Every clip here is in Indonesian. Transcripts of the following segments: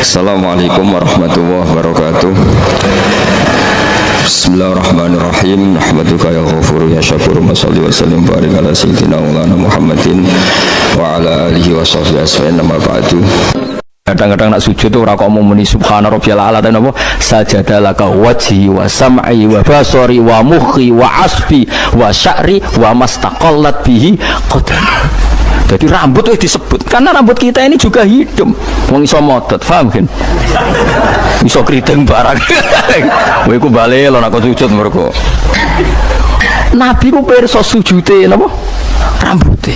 Assalamualaikum warahmatullahi wabarakatuh. Bismillahirrahmanirrahim. Nahmaduka ya ghafuru ya syakuru. Mashalli wa sallim barik ala sayyidina Maulana Muhammadin wa ala alihi wa sahbihi asma'in. Nama ba'du. Kadang-kadang nak sujud tuh ora kok mau muni subhana rabbiyal a'la ta napa sajadalaka wajhi wa sam'i wa basari wa mukhi wa asbi wa sya'ri wa mastaqallat bihi qadam. Jadi rambut itu disebut karena rambut kita ini juga hidup. Wong iso modot, paham kan? Iso kriting barang. Kowe iku bali lho nek sujud mergo. Nabi ku pirsa sujude napa? Rambuté.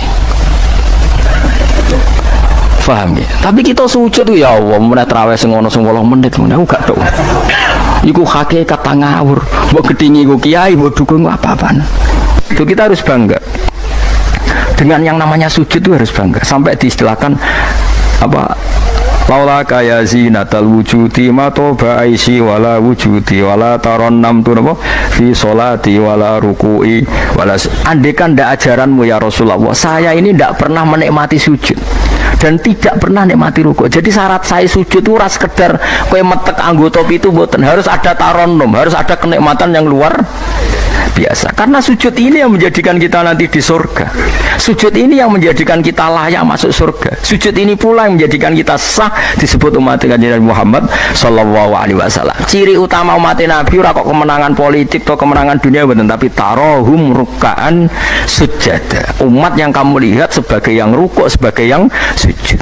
Paham ya? Tapi kita sujud ya Allah, meneh traweh sing ono 10 menit meneh aku gak tau. Iku hakikat ngawur. Mbok gedhingi iku kiai, mbok dukung apa-apaan. Itu kita harus bangga. Dengan yang namanya sujud itu harus bangga. Sampai diistilahkan apa? Laula kaya zinatal wujudi ma toba aisi wala wujudi wala taronnam tu napa fi sholati wala ruku'i wala. Andekan ndak ajaranmu ya Rasulullah, saya ini ndak pernah menikmati sujud dan tidak pernah nikmati ruku'. Jadi syarat saya sujud itu ora sekedar kowe metek anggota itu mboten, harus ada taronnum, harus ada kenikmatan yang luar biasa. Karena sujud ini yang menjadikan kita nanti di surga. Sujud ini yang menjadikan kita layak masuk surga. Sujud ini pula yang menjadikan kita sah disebut umat Kanjeng Muhammad sallallahu alaihi wasallam. Ciri utama umat Nabi ora kok kemenangan politik atau kemenangan dunia betul, tapi tarohum ruk'an sujada. Umat yang kamu lihat sebagai yang rukuk, sebagai yang sujud.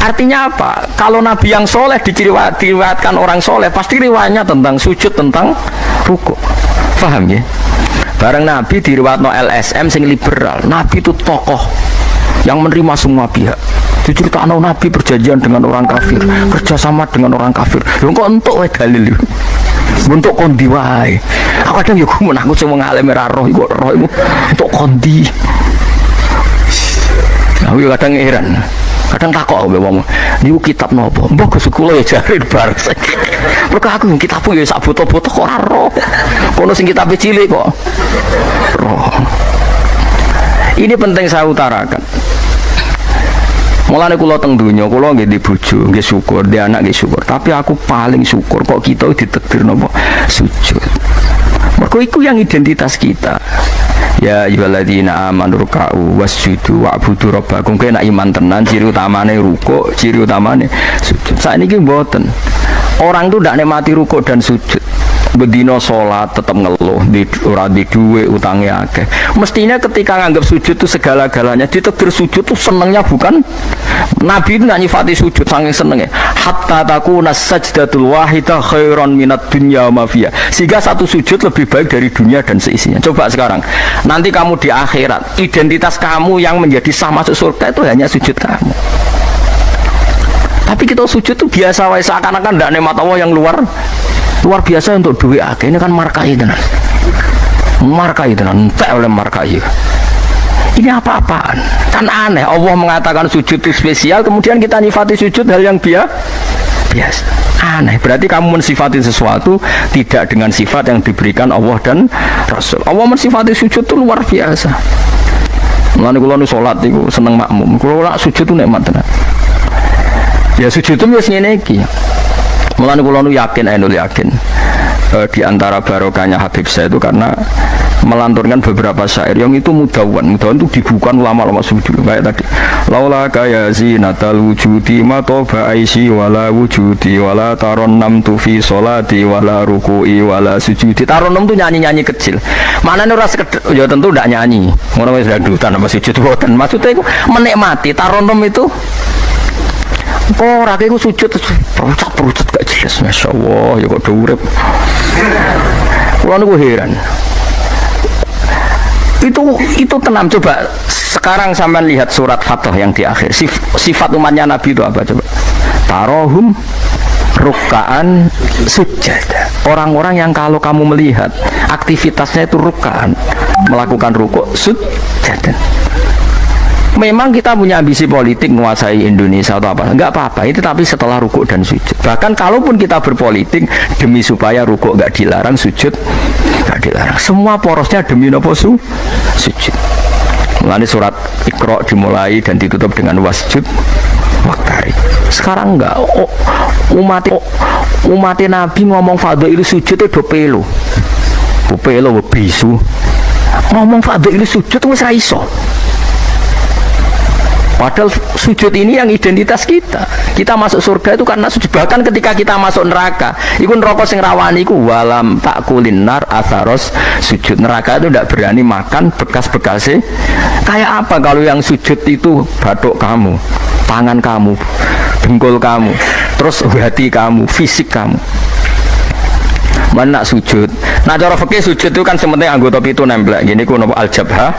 Artinya apa? Kalau Nabi yang soleh diriwayatkan orang soleh, pasti riwayatnya tentang sujud, tentang rukuk. Paham ya? Bareng Nabi diriwayatno LSM sing liberal. Nabi itu tokoh yang menerima semua pihak. Diceritakan Nabi perjanjian dengan orang kafir, kerjasama dengan orang kafir. Lho kok entuk wae dalil. Untuk kondi wae. Aku kadang ya gumun aku sing ngalem ora roh iku roh iku untuk kondi. Aku kadang heran. Kadang takok mbek wong, niku kitab napa? Mbok Gus kula ya jare bar. Mergo aku kitab ya sak foto-foto kok ora roh. Kono sing kitab cilik kok. Roh. Ini penting saya utarakan. Mulane kula teng donya, kula nggih di bojo, nggih syukur, di anak nggih syukur. Tapi aku paling syukur kok kita ditakdir napa sujud. Mergo iku yang identitas kita. Ya ayyuhalladzina amanu ruk'u wasjudu wa'budu rabbakum. Kena iman tenan ciri utamane rukuk, ciri utamane sujud. Saiki mboten. Orang itu ndak nikmati rukuk dan sujud. Bedino sholat tetap ngeluh, ora di duwe utangnya akeh. Mestinya ketika nganggap sujud itu segala-galanya, ditakdir sujud itu senengnya bukan Nabi itu nak nyifati sujud saking senengnya. Hatta takuna sajdatul wahidah khairan minad dunya ma fiha. Sehingga satu sujud lebih baik dari dunia dan seisinya. Coba sekarang, nanti kamu di akhirat, identitas kamu yang menjadi sah masuk surga itu hanya sujud kamu. Tapi kita sujud itu biasa wae, seakan-akan ndak nikmat Allah yang luar biasa untuk duit akeh. Ini kan markai tenan. Markai tenan, entek oleh markai. Ini apa-apaan? Kan aneh, Allah mengatakan sujud itu spesial, kemudian kita nifati sujud hal yang biasa. Aneh, berarti kamu mensifati sesuatu tidak dengan sifat yang diberikan Allah dan Rasul. Allah mensifati sujud itu luar biasa. Mulane kula nu salat iku seneng makmum. Kula sujud itu nikmat tenan. Ya sujud itu wis ngene iki. Mulane kula nu yakin di antara barokahnya Habib saya itu karena melanturkan beberapa syair yang itu mudawan itu dibukukan ulama-ulama sujud kayak tadi. Laula kaya zinatal wujudi ma toba aisi wala wujudi wala taronnam tu fi sholati wala ruku'i wala sujudi. Taronnam itu nyanyi-nyanyi kecil. Maknane ora sekedar ya tentu ndak nyanyi. Ngono wis dangdutan apa sujud boten. Maksudnya itu menikmati taronnam itu. Ora kaya sujud perucut gak jelas. Masya Allah ya kok urip. Kula niku heran. Itu tenang. Coba sekarang sampean lihat surat Fatah yang di akhir. Sifat umatnya Nabi itu apa coba? Tarohum ruk'an sujada. Orang-orang yang kalau kamu melihat aktivitasnya itu ruk'an, melakukan rukuk sujada. Memang kita punya ambisi politik menguasai Indonesia atau apa, enggak apa-apa itu, tapi setelah rukuk dan sujud. Bahkan kalaupun kita berpolitik demi supaya rukuk enggak dilarang, sujud enggak dilarang, semua porosnya demi nopo sujud. Mulane surat Iqra dimulai dan ditutup dengan wasjud waqtari. Sekarang enggak. Umat Nabi ngomong fadhil sujud itu pelo. Pelo bisu. Ngomong fadhil sujud wis ra iso. Padahal sujud ini yang identitas kita. Kita masuk surga itu karena sujud. Bahkan ketika kita masuk neraka, iku neraka sing rawani iku walam takulin nar atharos sujud. Neraka itu tidak berani makan bekas-bekasnya. Kayak apa kalau yang sujud itu batuk kamu, tangan kamu, dengkul kamu, terus hati kamu, fisik kamu. Mana sujud? Nah cara fikih sujud itu kan sementing anggota itu nempel. Gini ku nopo al-jabha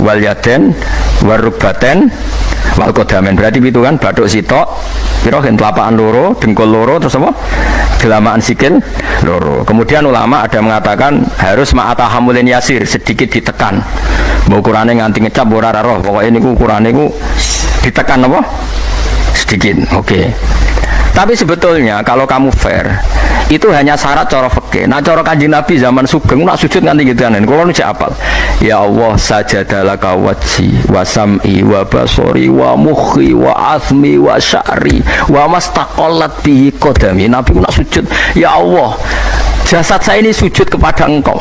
wal yaden warubaten wal qadamen. Berarti itu kan bathuk sitok, pira gen telapakan loro, dengkul loro, terus apa? Gelamaan sikil loro. Kemudian ulama ada mengatakan harus ma'atahamulin yasir, sedikit ditekan. Mau ukurane nganti ngecap ora roh. Pokoke niku ukurane niku ditekan apa? Sedikit. Oke. Tapi sebetulnya kalau kamu fair, itu hanya syarat cara fikih. Nah cara Kanjeng Nabi zaman sugeng nak sujud nganti gitu kan. Kalau nu apal. Ya Allah sajadalaka wajhi wa sam'i wa basori wa mukhi wa azmi wa sya'ri wa mastaqallat bihi qadami. Nabi nak sujud, ya Allah, jasad saya ini sujud kepada Engkau.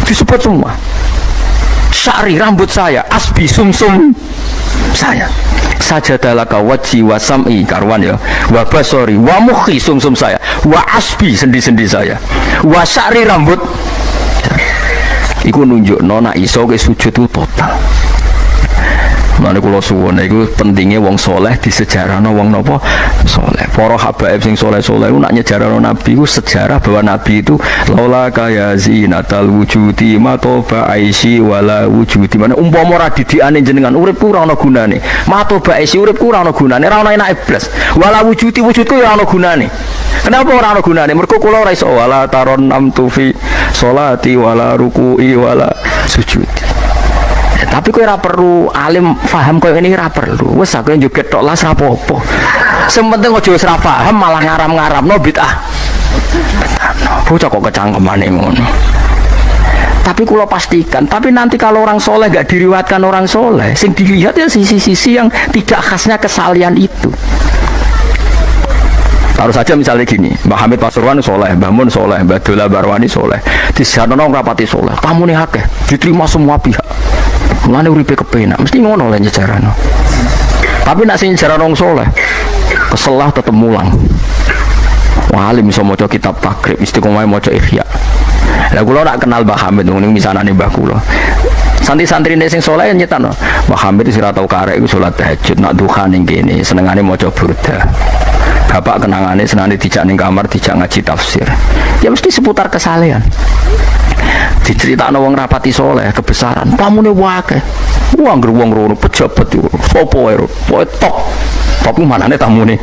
Disebut semua. Sya'ri rambut saya, asbi sumsum saya. Sajadalaka wajhi wa sam'i karwan ya, wa basori wa mukhi sumsum saya, wa asbi sendi-sendi saya, wa sya'ri rambut. Iku nunjuk nona iso ke sujud itu total. Mana kalau suwon itu pentingnya wong soleh di sejarah no wong nopo soleh. Para habaib sing soleh itu nak nyejarah no nabi itu sejarah bahwa nabi itu laula kaya zinatal wujudi matoba aisi wala wujudi. Mana umpama ora didiane jenengan urip ora ana gunane. Matoba aisi urip ora ana gunane, ora ana enake blas. Wala wujudi wujudku ora ana gunane. Kenapa ora ana gunane? Mergo kula ora iso wala taron namtu fi sholati wala ruku'i wala sujudi. Tapi kowe ora perlu alim paham koyo ngene ora perlu. Wis aku joget tok las ra apa-apa. Sing penting aja wis ra paham malah ngaram-ngaramno bid'ah. Bocah kok kecangkemane ngono. Tapi kula pastikan, tapi nanti kalau orang soleh gak diriwayatkan orang soleh, sing dilihat ya sisi-sisi yang tidak khasnya kesalian itu. Harus saja misalnya gini, Mbah Hamid Pasuruan soleh, Mbah Mun soleh, Mbah Dola Barwani soleh, di sana rapati soleh, tamu nih akeh, diterima semua pihak. Mulane uripe kepenak, mesti ngono lah nyejarano. Tapi nak sing nyejarano wong saleh, keselah tetep mulang. Wali iso maca kitab takrib, istiqomah maca ihya. Lah kula nak kenal Mbah Hamid niku misanane mbah kula. Santri-santrine sing saleh nyetano, Mbah Hamid wis ora tau karek iku salat tahajud, nak duha ning kene, senengane maca burda. Bapak kenangane senane dijak ning kamar, dijak ngaji tafsir. Ya mesti seputar kesalehan. Diceritakno wong rapati soleh kebesaran tamune wae wong rono pejabat yo sapa wae top manane tamune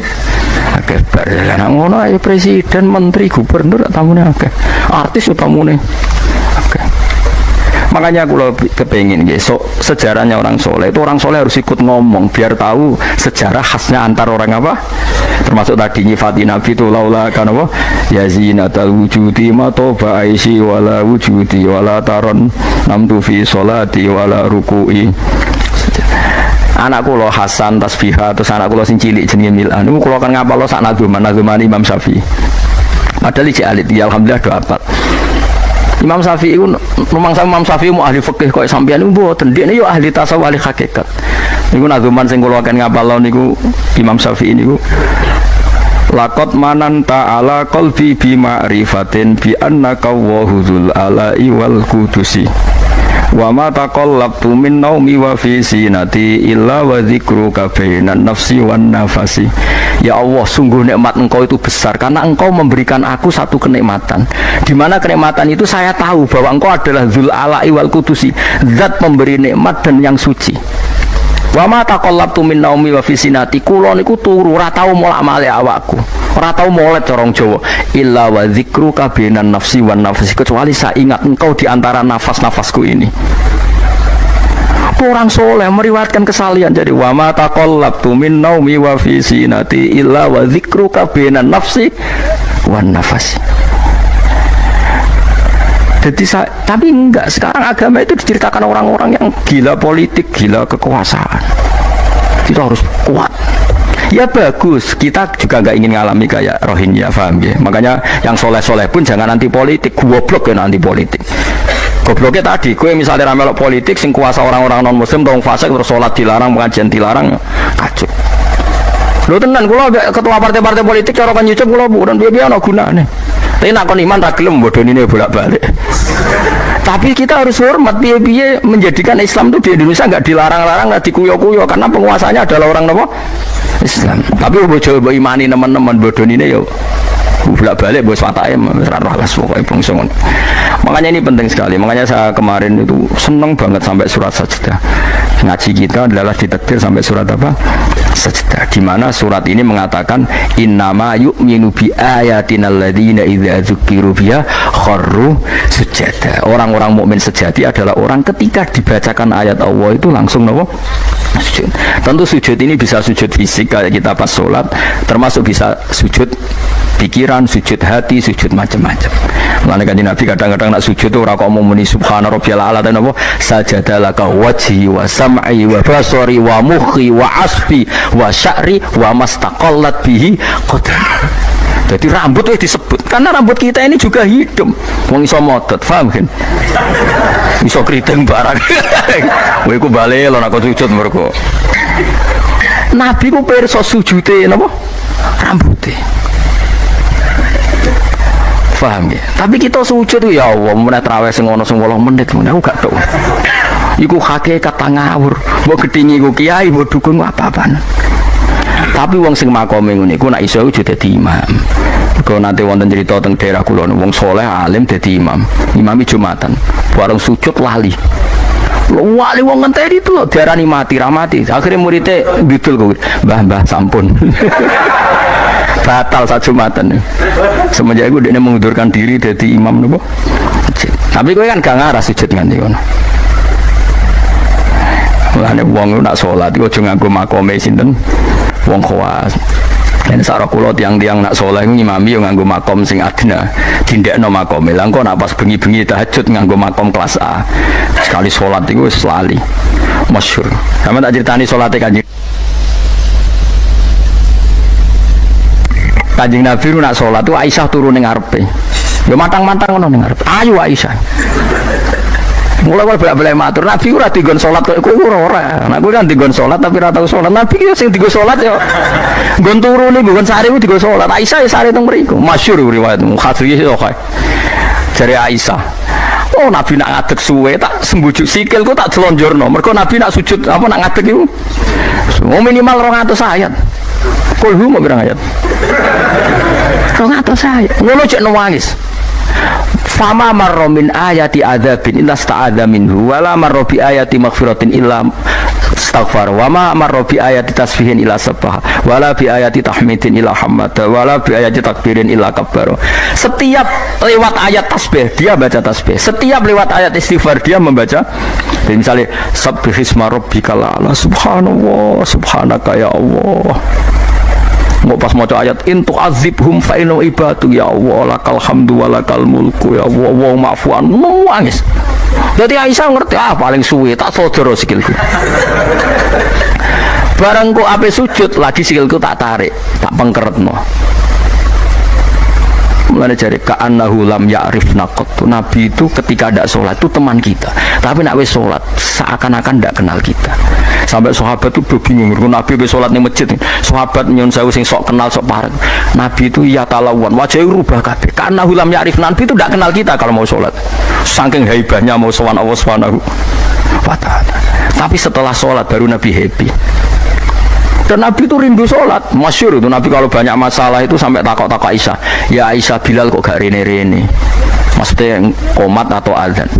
akeh bar lan ngono ae presiden menteri gubernur tamune akeh artis yo tamune akeh. Makanya aku lebih kepengin besok sejarahnya orang soleh itu orang soleh harus ikut ngomong biar tahu sejarah khasnya antar orang apa, termasuk tadi nyifati Nabi itu laula kan apa ya zinatal wujudi matoba aisi wala wujudi wala taron namtu fi sholati wala ruku'i. Anakku lo Hasan tasbihah terus anakku lo sing cilik jenenge Milan niku kula kan ngapal lo sak nazuman Imam Syafi'i padahal iki alit ya alhamdulillah do apal. Imam Syafi'i itu, Imam Syafi'i mau ahli fikih kok sampeyan niku mboten, dekne yo ahli tasawuf ahli hakikat. Niku nazuman sing kula akan ngapal niku Imam Syafi'i niku. Laqad mananta ala qalbi bi ma'rifatin bi annaka wahuzul ala'i wal qudusi. Wa ma taqallabtu min naumi wa fi sinati illa wa dzikruka bainan nafsi wan nafasi. Ya Allah, sungguh nikmat Engkau itu besar karena Engkau memberikan aku satu kenikmatan. Di mana kenikmatan itu saya tahu bahwa Engkau adalah Dzul Ala'i wal Qudusi, zat pemberi nikmat dan yang suci. Wa ma taqallabtu min naumi wa fi sinati, kula niku turu ora tau molak-malik awakku. Ora tau molet corong Jawa. Illa wa dzikruka bainan nafsi wan nafasi, kecuali saya ingat Engkau di antara nafas-nafasku ini. Orang soleh meriwayatkan kesalian jadi wa ma taqallabtu min naumi wa fi sinati illa wa dzikruka bainan nafsi wan nafasi. Jadi tapi enggak, sekarang agama itu diceritakan orang-orang yang gila politik, gila kekuasaan. Kita harus kuat. Ya bagus, kita juga nggak ingin ngalami kayak Rohingya, paham ya? Makanya yang soleh-soleh pun jangan anti politik, goblok ya anti politik. Gobloknya tadi, gue misalnya ramelok politik, sing kuasa orang-orang non muslim, dong fasik terus sholat dilarang, pengajian dilarang, kacau. Lo tenan, kalau ketua partai-partai politik cara kan nyucup kalau bukan biaya no gunanya. Tapi nak kon iman tak gelem bodoh ini bolak-balik. Tapi kita harus hormat biaya menjadikan Islam itu di Indonesia nggak dilarang-larang, nggak dikuyo-kuyo karena penguasanya adalah orang apa? Islam. Tapi coba imani teman-teman bodoh ini yo. Bolak-balik bos fatake raras pokoknya bongson. Makanya ini penting sekali. Makanya saya kemarin itu seneng banget sampai surat Sajdah. Ngaji kita adalah ditakdir sampai surat apa? Sajdah. Di mana surat ini mengatakan innama yu'minu bi ayatina alladzina idza dzukiru biha kharru sujada. Orang-orang mukmin sejati adalah orang ketika dibacakan ayat Allah itu langsung nopo? Sujud. Tentu sujud ini bisa sujud fisik kayak kita pas sholat, termasuk bisa sujud pikiran, sujud hati, sujud macam-macam. Mulane kanjeng Nabi kadang-kadang nak sujud tuh ora kok muni subhana rabbiyal a'la dan apa sajadalaka wajhi wa sam'i wa basari wa mukhi wa asfi wa sya'ri wa mastaqallat bihi qadam. Jadi rambut itu disebut karena rambut kita ini juga hidup. Wong iso motot, paham kan? Iso keriting barang. Kowe ku bali lho nak sujud mergo. Nabi ku pirsa sujude napa? Rambuté. Paham ya? Tapi kita sujud ya Allah, meneh traweh sing ana 10 menit ngono aku gak tau. Iku hakikat ngawur. Mbok gedhingi ku kiai, mbok dukun apa-apaan. Tapi wong sing makome ngene iku nek iso iku dadi imam. Kok nanti wonten cerita teng daerah kula wong saleh alim dadi imam. Imami Jumatan. Bareng sujud lali. Wali wong ngenteni itu lho diarani mati ra mati. Akhire muridé bidul kowe. Mbah sampun. Batal saat Jumatan. Semenjak itu dia mengundurkan diri dari imam nopo. Tapi kowe kan gak ngarah sujud nganti ngono. Mulane wong nak salat iku aja nganggo makome sinten wong khawas. Dan sarah kula tiang-tiang nak saleh ngimami yo nganggo makom sing adna. Dindekno makome. Lah engko nak pas bengi-bengi tahajud nganggo makom kelas A. Sekali salat iku wis lali. Masyhur. Sampe tak critani salate Kanjeng Nabi nak sholat itu Aisyah turun ning ngarepe. Ya mantang-mantang ngono ning ngarepe. Ayo Aisyah. Mulai bolak-balik matur Nabi ora digon sholat kok kowe ora. Nek kowe kan digon sholat tapi ora tau sholat. Nabi ki sing digon sholat ya nggon turu ning nggon sare ku digon sholat. Aisyah ya sare teng mriku. Masyhur riwayat Mukhadri kok. Jare Aisyah. Oh Nabi nak ngadeg suwe tak sembujuk sikilku tak delonjorno. Mergo Nabi nak sujud apa nak ngadeg iku minimal 200 ayat. Kulhu mau berang ayat. Rong atau saya ngono cek nangis. Fama marra min ayati adzabin illa sta'adza minhu wala marra bi ayati maghfiratin illa istaghfar wa ma marra bi ayati tasbihin illa sabbaha wala bi ayati tahmidin illa hamada wala bi ayati takbirin illa kabbara. Setiap lewat ayat tasbih dia baca tasbih, setiap lewat ayat istighfar dia membaca. Jadi misalnya subbihisma rabbikal a'la subhanallah subhanaka ya Allah. Mau pas maca ayat intu azibhum fa inna ibadu ya Allah lakal hamdu wa lakal mulku ya Allah wa ma'fuan nangis. Jadi Aisyah ngerti paling suwe tak sodoro sikilku. Barang kok ape sujud lagi sikilku tak tarik, tak pengkeretno. Mulane jare ka'annahu lam ya'rifna qattu. Nabi itu ketika ndak salat itu teman kita. Tapi nek wis salat seakan-akan ndak kenal kita. Sampai sahabat itu bingung, Nabi wis salat ning masjid. Sahabat nyun sewu sing sok kenal sok parek. Nabi itu ya talawan, wajahnya rubah kabeh. Ka'annahu lam ya'rifna. Nabi itu ndak kenal kita kalau mau salat. Saking haibahnya mau sowan Allah Subhanahu wa taala. Tapi setelah salat baru Nabi happy. Dan Nabi itu rindu sholat, masyhur itu Nabi kalau banyak masalah itu sampai takok-takok Aisyah. Ya Aisyah, Bilal kok gak rene-rene? Maksudnya qomat atau azan.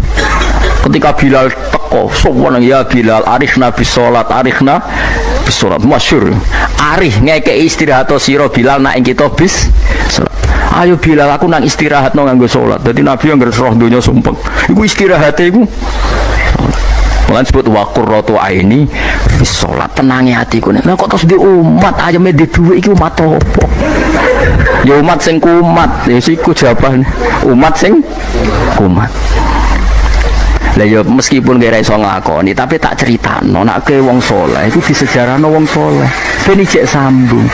Ketika Bilal teko, sowan ya Bilal, arifna bis sholat, arifna bis sholat, masyhur. Arif ngekek istirahat atau siro Bilal nak kita bis sholat. Ayo Bilal aku nang istirahat no nganggo sholat. Jadi Nabi yang ngerti roh dunia sumpah. Iku istirahatnya iku. Mulai sebut waqurratu aini fis sholat, tenangi hatiku. Nah kok terus di umat aja di duwe iki umat apa? Ya umat sing kumat, ya siku jawaban umat sing kumat. Lah ya meskipun kira iso nglakoni tapi tak critakno nek ke wong saleh iku disejarahno wong saleh ben ijek sambung.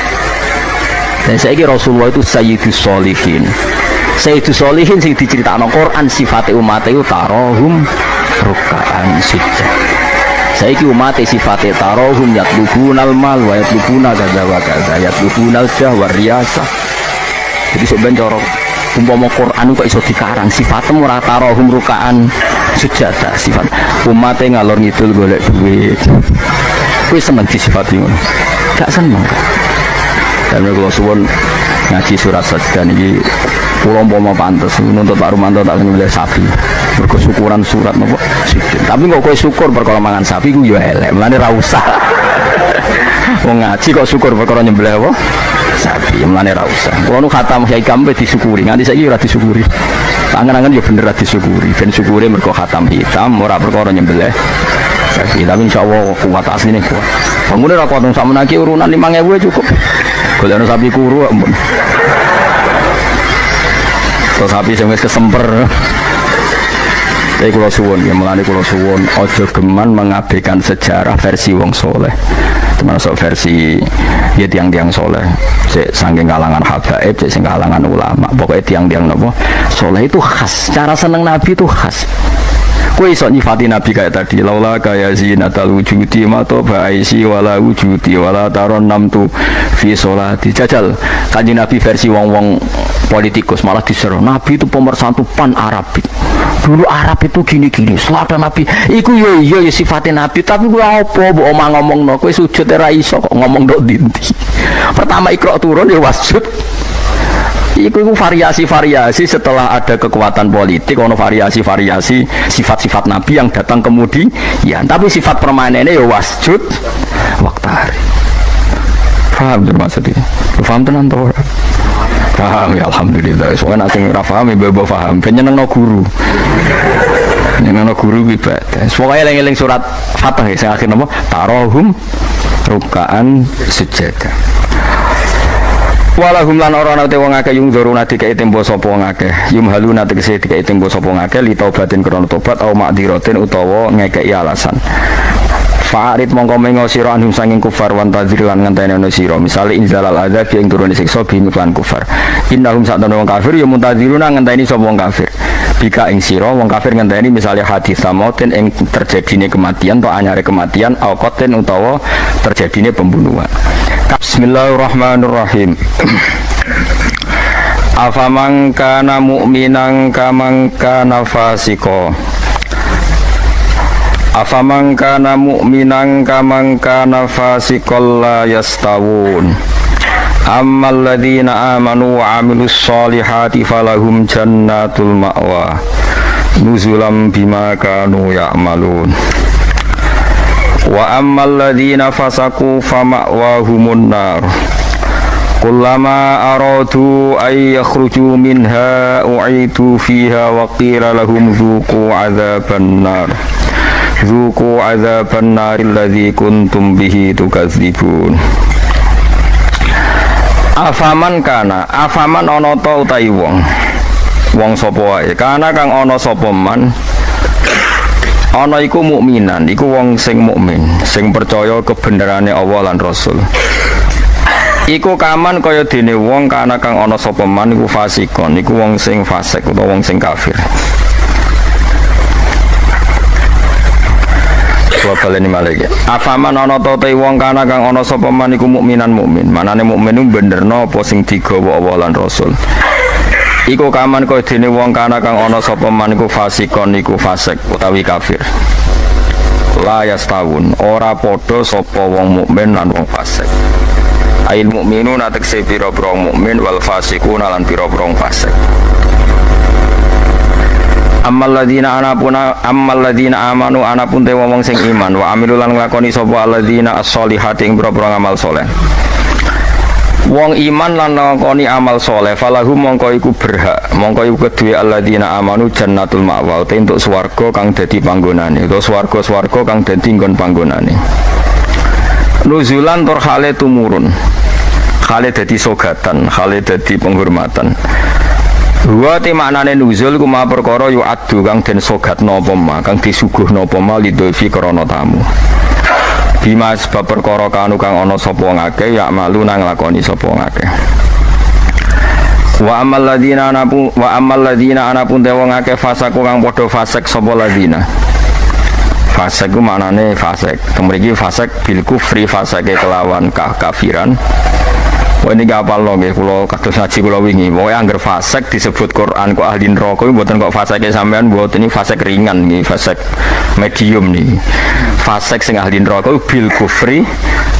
Dan saiki Rasulullah itu sayyidus sholihin. Sayyidus sholihin sing diceritakno Quran sifate umat iku tarahum ruk'an sujud. Saiki umat sifate tarahum yatlubunal mal wa yatlubuna kadza wa kadza yatlubunal jah wa riyasah. Jadi sok ben cara umpama Quran kok iso dikarang sifatnya ora tarahum rukaan sujada sifat umatnya ngalor ngidul golek duit kuwi seneng disifati ngono gak seneng dan kalau suwun ngaji surat sajdah niki kula umpama pantes nuntut Pak Rumanto tak nyembelih sapi mergo syukuran surat napa sujud tapi kok kowe syukur perkara mangan sapi ku ya elek mlane ra usah wong ngaji kok syukur perkara nyembelih apa sapi mlane ra usah. Kulo nu khatam Kyai Kambe disyukuri, nganti saiki ora disyukuri. Angen-angen ya bener ra disyukuri. Ben syukure mergo khatam hitam ora perkara nyembelih sapi. Tapi insyaallah kuat asline kuat. Bangune ra kuat sakmene iki urunan 5.000 cukup. Golekno sapi kuru ampun. Terus sapi sing wis kesemper. Tapi kula suwun ya mulane kula suwun aja geman mengabaikan sejarah versi wong soleh. Termasuk versi ya tiang-tiang soleh saking kalangan habaib, sing kalangan ulama pokoknya tiang-tiang nopo soleh itu khas, cara seneng Nabi itu khas. Kowe iso nyifati Nabi kayak tadi laula kaya zinatal wujudi mato ba'isi wala wujudi wala taron namtu fi sholati jajal kanjeng Nabi versi wong-wong politikus malah diseru Nabi itu pemersatu pan Arabik. Dulu Arab itu gini-gini, selatan Nabi iku ya sifatnya Nabi tapi gua apa mbok omah ngomongno kowe sujud ora iso kok ngomong ndok dinti. Pertama Iqra turun ya wasjud. Iku variasi-variasi setelah ada kekuatan politik ono variasi-variasi sifat-sifat Nabi yang datang kemudian tapi sifat permanennya ya wasjud waktari. Paham maksudnya? Paham tenan to ora? Paham ya alhamdulillah. Soalnya nanti nggak paham ya bawa paham. Penyenang no guru, penyenang no guru ibadah. Pokoknya eling-eling surat Fatah ya. Saya akhir nama tarohum rukaan sujada. Walahum lan ora nate wong akeh yung dzuruna dikai tempo sapa wong akeh. Yum haluna tegese dikai tempo sapa wong akeh li taubatin krana tobat au ma'diratin utawa ngekeki alasan. Fa'arid mongko mengo sira anhum sanging kufar wan tadzir lan ngenteni ana sira misale inzalal adzab ing turune siksa bimiklan kufar innahum sa'dana wong kafir ya muntadziruna ngenteni sapa wong kafir bika ing sira wong kafir ngenteni misale hadis samautin ing terjadine kematian atau anyare kematian au qatin utawa terjadine pembunuhan. Bismillahirrahmanirrahim. Afaman kana mu'minan kaman kana fasiqo afaman kana mu'minan kaman kana fasiqal la yastawun ammal ladzina amanu wa amilus solihati falahum jannatul ma'wa nuzulam bima kanu ya'malun wa ammal ladzina fasaqu fama'wahumun nar kullama aradu ay yakhruju minha u'idu fiha wa qila lahum dhuqu 'adzaban nar Zuku azaban naril ladzi kuntum bihi tukadzibun. Afaman kana, afaman ana ta utahi wong. Wong sapa wae, kana kang ana sapa man. Ana iku mukminan, iku wong sing mukmin, sing percaya kebenerane Allah lan Rasul. Iku kaman kaya dene wong kana kang ana sapa man iku fasikon, iku wong sing fasik utawa wong sing kafir. Kula baleni malih. Afaman ana ta wong kana kang ana sapa man iku mukminan mukmin. Manane mukmin iku benerno apa sing digawa Allah lan Rasul. Iku kaman kaya dene wong kana kang ana sapa man iku fasikon iku fasik utawi kafir. La yastawun, ora padha sapa wong mukmin lan wong fasik. Ail mukminuna tekse pira-pira mukmin wal fasikuna lan pira-pira fasik. Ammal ladzina amanu anapun te wong sing iman wa amilul lan nglakoni sapa alladzina as-solihati ing pira-pira amal saleh. Wong iman lan nglakoni amal saleh falahum mongko iku berhak, mongko iku kedue alladzina amanu jannatul ma'wa te entuk swarga kang dadi panggonane, utawa swarga-swarga kang dadi nggon panggonane. Nuzulan tur hale tumurun. Hale dadi sogatan, hale dadi penghormatan. Wa te maknane nuzul ku ma perkara yu adu kang den sogatno apa ma kang disuguhno apa ma lidolfi krana tamu. Bima sebab perkara kanu kang ana sapa ngake ya malu nang lakoni sapa ngake. Wa amal ladina anapun te wong akeh fasaku kang padha fasik sapa ladina. Fasik ku maknane fasik. Mriki fasik bil kufri fasike kelawan kafiran. Wah ini kapal loh, kalau kados ngaji kalau wingi, pokoknya angger fasek disebut Quran kok ahli neraka, buatan kok fasek sampean, buat ini fasek ringan nih, fasek medium nih, fasek sing ahli neraka bil kufri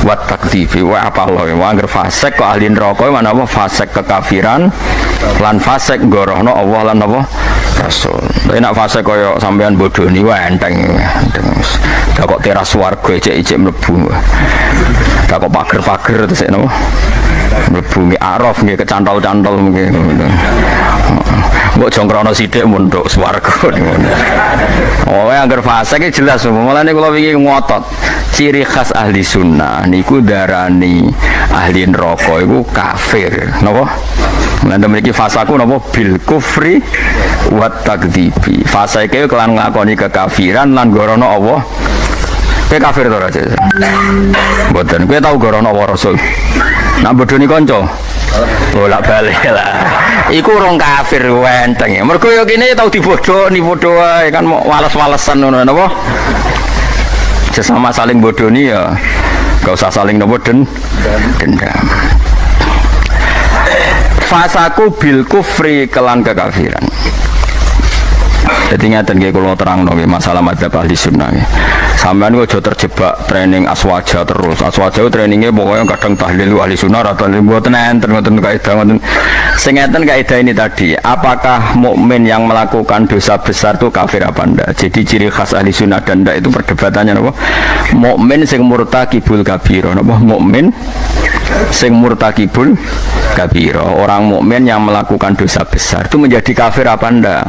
wat takdifi, wah apa loh, wah angger fasek kok ahli neraka, mana apa fasek kekafiran, lan fasek gorohno Allah lan apa Rasul. Tapi nak fasek koyo sampean bodoh nih, wah enteng, dah kok teras warga ijek mlebu, dah kok pager terus nopo. Mlebu araf nggih kecantol-cantol nggih ngono. Mbok jongkrono sithik munduk swarga ngono. Oh, angger fase iki jelas mulane kula wingi ngotot. Ciri khas ahli sunnah niku darani ahli neraka iku kafir. Napa? Lan mriki fasaku napa bil kufri wat takdzibi. Fase iki kelan nglakoni kekafiran lan gorono Allah. Kowe kafir to ora, Cek? Mboten. Kowe tau gorono Allah Rasul. Nak bodoni kanca. Bolak-balik lah. Iku urung kafir wenteng. Mergo yo kene tau dibodoni padha wae kan mau wales-walesan ngono napa? Sesama saling bodoni ya. Enggak usah saling napa dendam. Fasaku bil kufri kelan kekafiran. Jadi ngeten nggih kula terangno nggih masalah madzhab ahli sunnah nggih. Sampeyan kok aja terjebak training aswaja terus. Aswaja trainingnya pokoknya kadang tahlil ahli sunnah atau mboten enten ngoten kaidah ngoten. Sing ngeten kaidah ini tadi, apakah mukmin yang melakukan dosa besar itu kafir apa ndak? Jadi ciri khas ahli sunnah dan ndak itu perdebatannya napa? Mukmin sing murtakibul kabira napa? Mukmin sing murtakibul kabira. Orang mukmin yang melakukan dosa besar itu menjadi kafir apa ndak?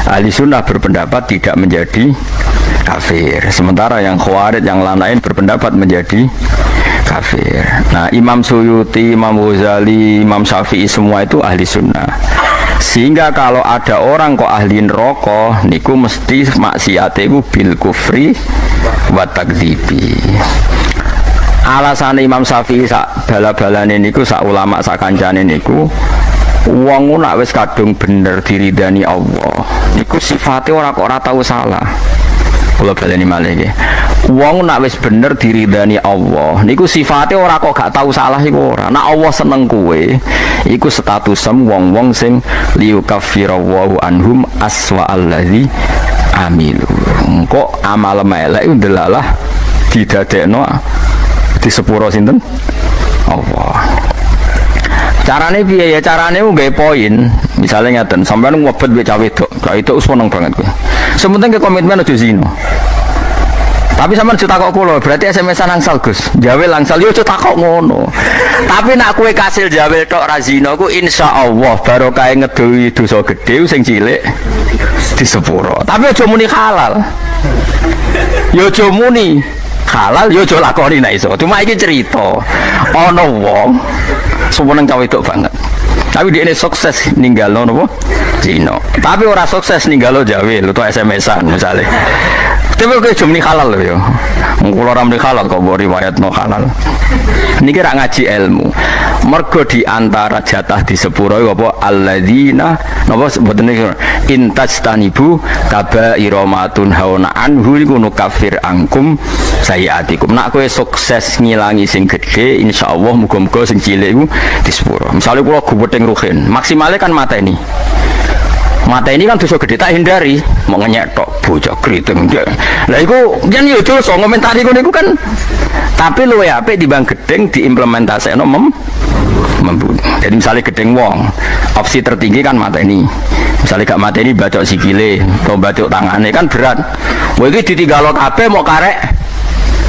Ahli sunnah berpendapat tidak menjadi kafir, sementara yang khawarij yang lain berpendapat menjadi kafir. Nah, Imam Suyuti, Imam Ghazali, Imam Syafi'i semua itu ahli sunnah. Sehingga kalau ada orang kok ahli neraka niku mesti maksiate iku bil kufri wa takdzibi. Alasan Imam Syafi'i sak bala-balane niku sak ulama sak kancane niku wong nak wis kadung bener diridani Allah niku sifatnya ora kok ora tau salah. Kula baleni malih nggih. Wong nak wis bener diridani Allah niku sifatnya ora kok gak tau salah iku ora. Nak Allah seneng kowe iku statusem wong-wong sing liyukaffirawhu anhum aswa allazi amilu. Engko amal elek ndelalah didadekno di sepuro sinten Allah. Carane piye ya? Carane nggawe poin. Misale ngaten, sampean ngobet wek cawe wedok. Cawe wedok wis seneng banget kowe. Sementing ke komitmen aja zina. Tapi sampean aja takok kula, berarti SMS-an angsal Gus. Jawe langsal yo aja takok ngono. Tapi nak kowe kasil jawe tok ra zina ku insyaallah barokah ngedohi dosa gedhe sing cilik di sepuro. Tapi aja muni halal. Yo aja muni halal yo aja lakoni nek iso. Cuma iki cerita. Ana wong semeneng cawe wedok banget. Tapi dia ini sukses ninggalno napa? Zina. Tapi ora sukses ninggalo jawe, lu tuh SMS-an misalnya. Tapi kowe jumni halal lho ya. Wong kula ora muni halal kok mbok riwayatno halal. Niki rak ngaji ilmu. Mergo di antara jatah di sepuro apa alladzina napa mboten niki intastanibu kaba'ira matun hauna anhu iku nukafir angkum sayiatikum. Nak kowe sukses ngilangi sing gedhe insyaallah muga-muga sing cilik iku di sepuro. Misale kula gubething ruhin, maksimale kan mateni. Mata ini kan dosa gede tak hindari, mau ngenyek tok bocah kriting dia. Lah iku jan yo dosa ngomentari ngono iku kan. Tapi luwe apik dibang gedeng diimplementasekno membunuh. Jadi misalnya gedeng wong, opsi tertinggi kan mata ini. Misalnya gak mata ini bacok sikile, atau bacok tangannya kan berat. Wah iki ditinggalo kabeh mau karek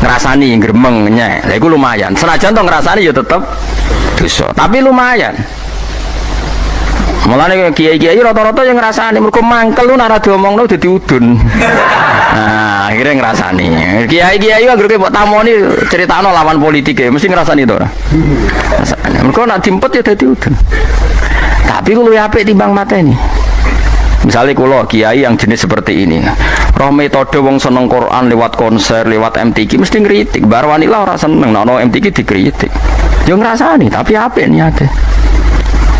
ngrasani gremeng nyek. Lah iku lumayan. Senajan to ngrasani ya tetep dosa, tapi lumayan. Mulane kiai-kiai rata-rata yang ngrasani mergo mangkel lu ora diomongno dadi udun. Nah, akhirnya ngrasani. Kiai-kiai anggere mbok tamoni critakno lawan politik mesti ngrasani to ora. Mergo nek dimpet ya dadi udun. Tapi kulo apik timbang mateni. Misalnya kulo kiai yang jenis seperti ini, roh metode wong seneng Quran lewat konser, lewat MTQ mesti ngritik. Bar wanila ora seneng, nono MTQ dikritik. Yo ngrasani, tapi apik niate.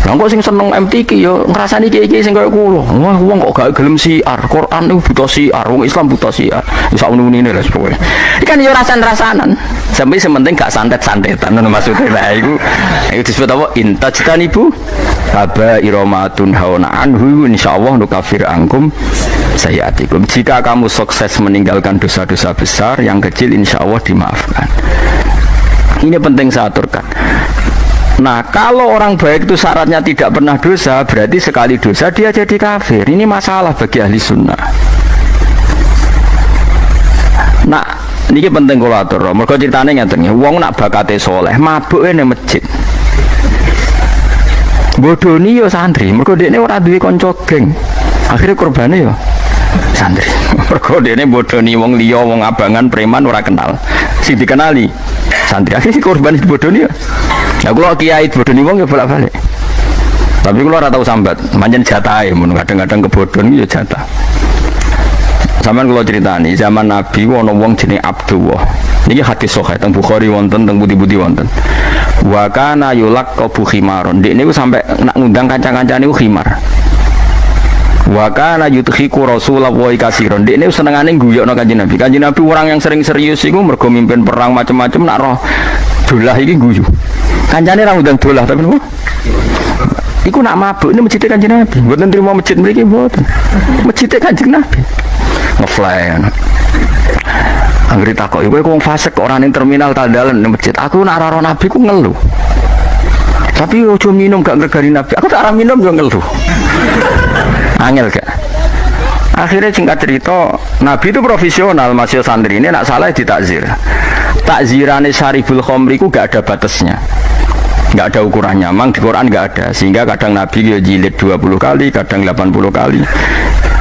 Lah kok sing seneng MTQ yo ngrasani kiai-kiai sing koyo kulo. Wah, wong kok gak gelem siar. Quran itu buta siar, wong Islam buta siar. Wis sak menune lho pokoke. Iki kan yo rasan-rasanan. Sampai sementing gak santet-santetan ngono maksudnya. Lah iku disebut apa? Intajtanibu aba iromatun hauna anhu insyaallah nukafir angkum sayyatikum. Jika kamu sukses meninggalkan dosa-dosa besar, yang kecil insyaallah dimaafkan. Ini penting saya aturkan. Nah, kalau orang baik itu syaratnya tidak pernah dosa, berarti sekali dosa dia jadi kafir. Ini masalah bagi ahli sunnah. Nah, ini penting kalau atur. Mereka ceritanya ngeten, wong nak bakate soleh, mabuknya di masjid. Bodoh nih yo santri, mereka dia ini orang duwe konco geng. Akhirnya korbannya yo santri. Mereka dia ini bodoh nih, wong liya, wong abangan, preman, orang kenal. Si dikenali santri. Akhirnya korban bodoh nih yo. Ya kalau kiai bodoh nih wong ya bolak-balik. Tapi kalau ora tau sambat, manjen jatah mun kadang-kadang kebodohan ya jatah. Sampeyan kalau ceritani zaman Nabi ana wong jenenge Abdullah. Niki hadis sahih teng Bukhari wonten teng budi-budi wonten. Wa kana yulaqabu khimaron. Dik niku sampai nak ngundang kanca-kancane niku khimar. Wa kana yudhiku Rasulullah katsiron. Dik niku senengane guyokno Kanjeng Nabi. Kanjeng Nabi orang yang sering serius iku mergo mimpin perang macam-macam nak roh dolah iki guyu. Kancane ra undang dolah tapi nopo? Iku nak mabuk ini masjid Kanjeng Nabi. Mboten trimo masjid mriki mboten. Masjid Kanjeng Nabi. Ngefly. Anggere takoki kowe wong fasik kok ora ning terminal tandalan ning masjid. Aku nak ora Nabi ku ngeluh. Tapi ojo minum gak ngregani Nabi. Aku tak ora minum yo ngeluh. Angel gak? Akhirnya singkat cerita, Nabi itu profesional, masih santri ini nak salah ditakzir. Takzirane Syaribul Khomri ku gak ada batasnya. Nggak ada ukurannya, memang di Quran nggak ada, sehingga kadang Nabi ya jilid 20 kali, kadang 80 kali.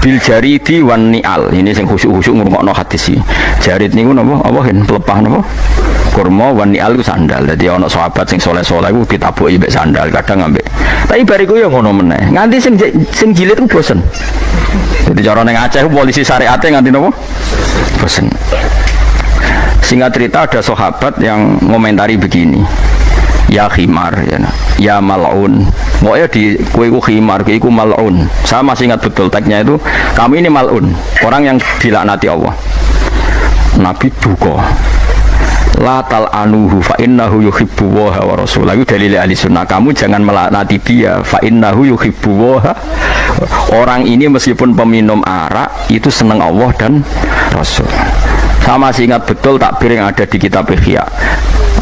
Bil jaridi wan ni'al, ini yang khusyuk-khusyuk ngurungokno hadis sih. Jarid niku napa? Apa hen pelepah napa? Kurma wan ni'al ku sandal. Jadi ana sahabat sing soleh-soleh ku ditabuki mbek sandal, kadang ambek. Tapi bariku ya ngono meneh. Nganti sing jilid ku bosen. Jadi cara ning Aceh polisi syariate nganti napa? Bosen. Singkat cerita ada sahabat yang ngomentari begini. Ya khimar ya mal'un. Pokoknya di kueku khimar, kueku mal'un. Saya masih ingat betul tagnya itu, kami ini mal'un, orang yang dilaknati Allah. Nabi duka. La tal'anuhu fa innahu yuhibbu wa rasulahu. Itu dalil ahli sunnah. Kamu jangan melaknati dia, fa innahu yuhibbu wa. Orang ini meskipun peminum arak itu senang Allah dan Rasul. Saya masih ingat betul takbir yang ada di kitab Ihya.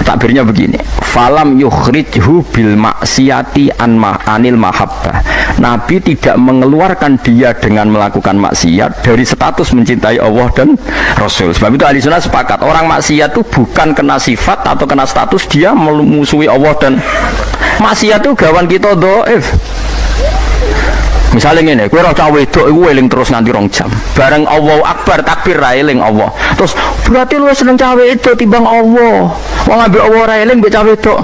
Takbirnya begini, falam yukhrijhu bil maksiati anil mahabbah. Nabi tidak mengeluarkan dia dengan melakukan maksiat dari status mencintai Allah dan Rasul. Sebab itu ahli sunnah sepakat, orang maksiat itu bukan kena sifat atau kena status, dia memusuhi Allah dan maksiat itu gawan kita dhaif. Misalnya ngene, kowe ora cah wedok iku eling terus nganti 2 jam. Bareng Allahu Akbar takbir ra eling Allah. Terus berarti lu seneng cah wedok timbang Allah. Wong ambek Allah ora eling mbek cah wedok.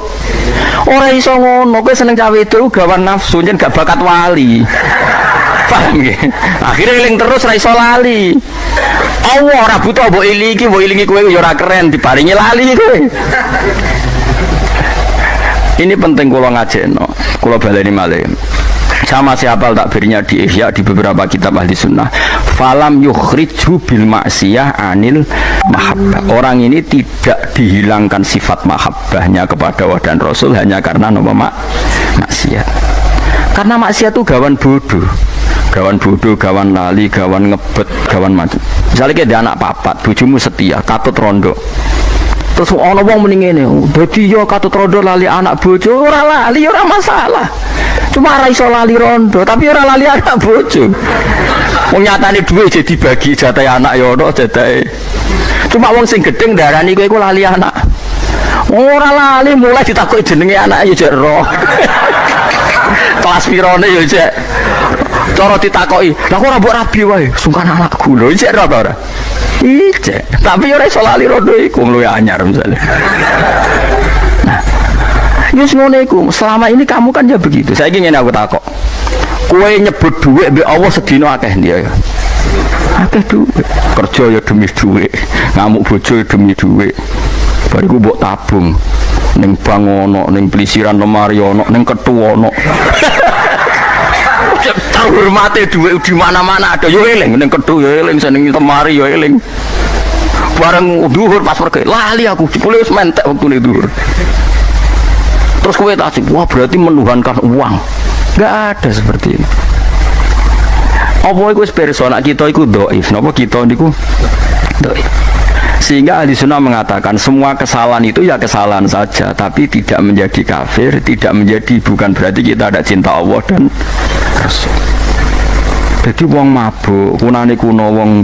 Ora iso ngono, kowe seneng cah wedok iku gawan nafsu yen gak bakat wali. Paham nggih? Akhire eling terus ra iso lali. Allah ora butuh mbok ilingi kowe ya ora keren diparingi lali kowe. Ini penting kula ngajekno, kula baleni malih. Sama siapa takbirnya di Ihya di beberapa kitab ahli sunnah. Falam yukhrijhu bil maksiyah anil mahabbah. Orang ini tidak dihilangkan sifat mahabbahnya kepada Allah dan Rasul hanya karena nama maksiat. Karena maksiat itu gawan bodoh, gawan lali, gawan ngebet, gawan macam. Misalnya kayak ada anak papat, bojomu setia, katut rondo. Terus ana wong muni ngene, dadi yo katut rondo lali anak bojo, ora lali ora masalah. Cuma ora iso lali rondo, tapi ora lali anak bojo. Wong nyatane duwe jadi bagi jatah anak yo ono jatahe. Cuma wong sing gedeng darani kowe iku lali anak. Ora lali mulai ditakoki jenenge anak yo jek roh. Kelas pirone yo jek. Cara ditakoki, lha kok ora mbok rabi wae, sungkan anakku lho jek roh ta ora? Ijek, tapi ora iso lali rondo iku luwih anyar misale. Yus ngono iku. Selama ini kamu kan ya begitu. Saiki ngene aku takok. Kowe nyebut dhuwit mbek Allah sedina akeh dia ya. Akeh dhuwit. Kerja ya demi dhuwit, ngamuk bojo ya demi dhuwit. Bariku mbok tabung ning bank ono, ning pelisiran lemari ono, ning ketu ono. Hormate dhuwit di mana-mana ada yo eling ning ketu yo eling seneng lemari yo eling. Bareng dhuwur pas pergi lali aku jebule wis mentek wektune dhuwur. Terus kowe tak asik, wah berarti menuhankan uang. Enggak ada seperti ini. Apa iku wis persona kita iku dhaif, napa kita niku dhaif. Sehingga ahli sunnah mengatakan semua kesalahan itu ya kesalahan saja, tapi tidak menjadi kafir, tidak menjadi, bukan berarti kita ada cinta Allah dan Rasul. Jadi wong mabuk, kunane kuno wong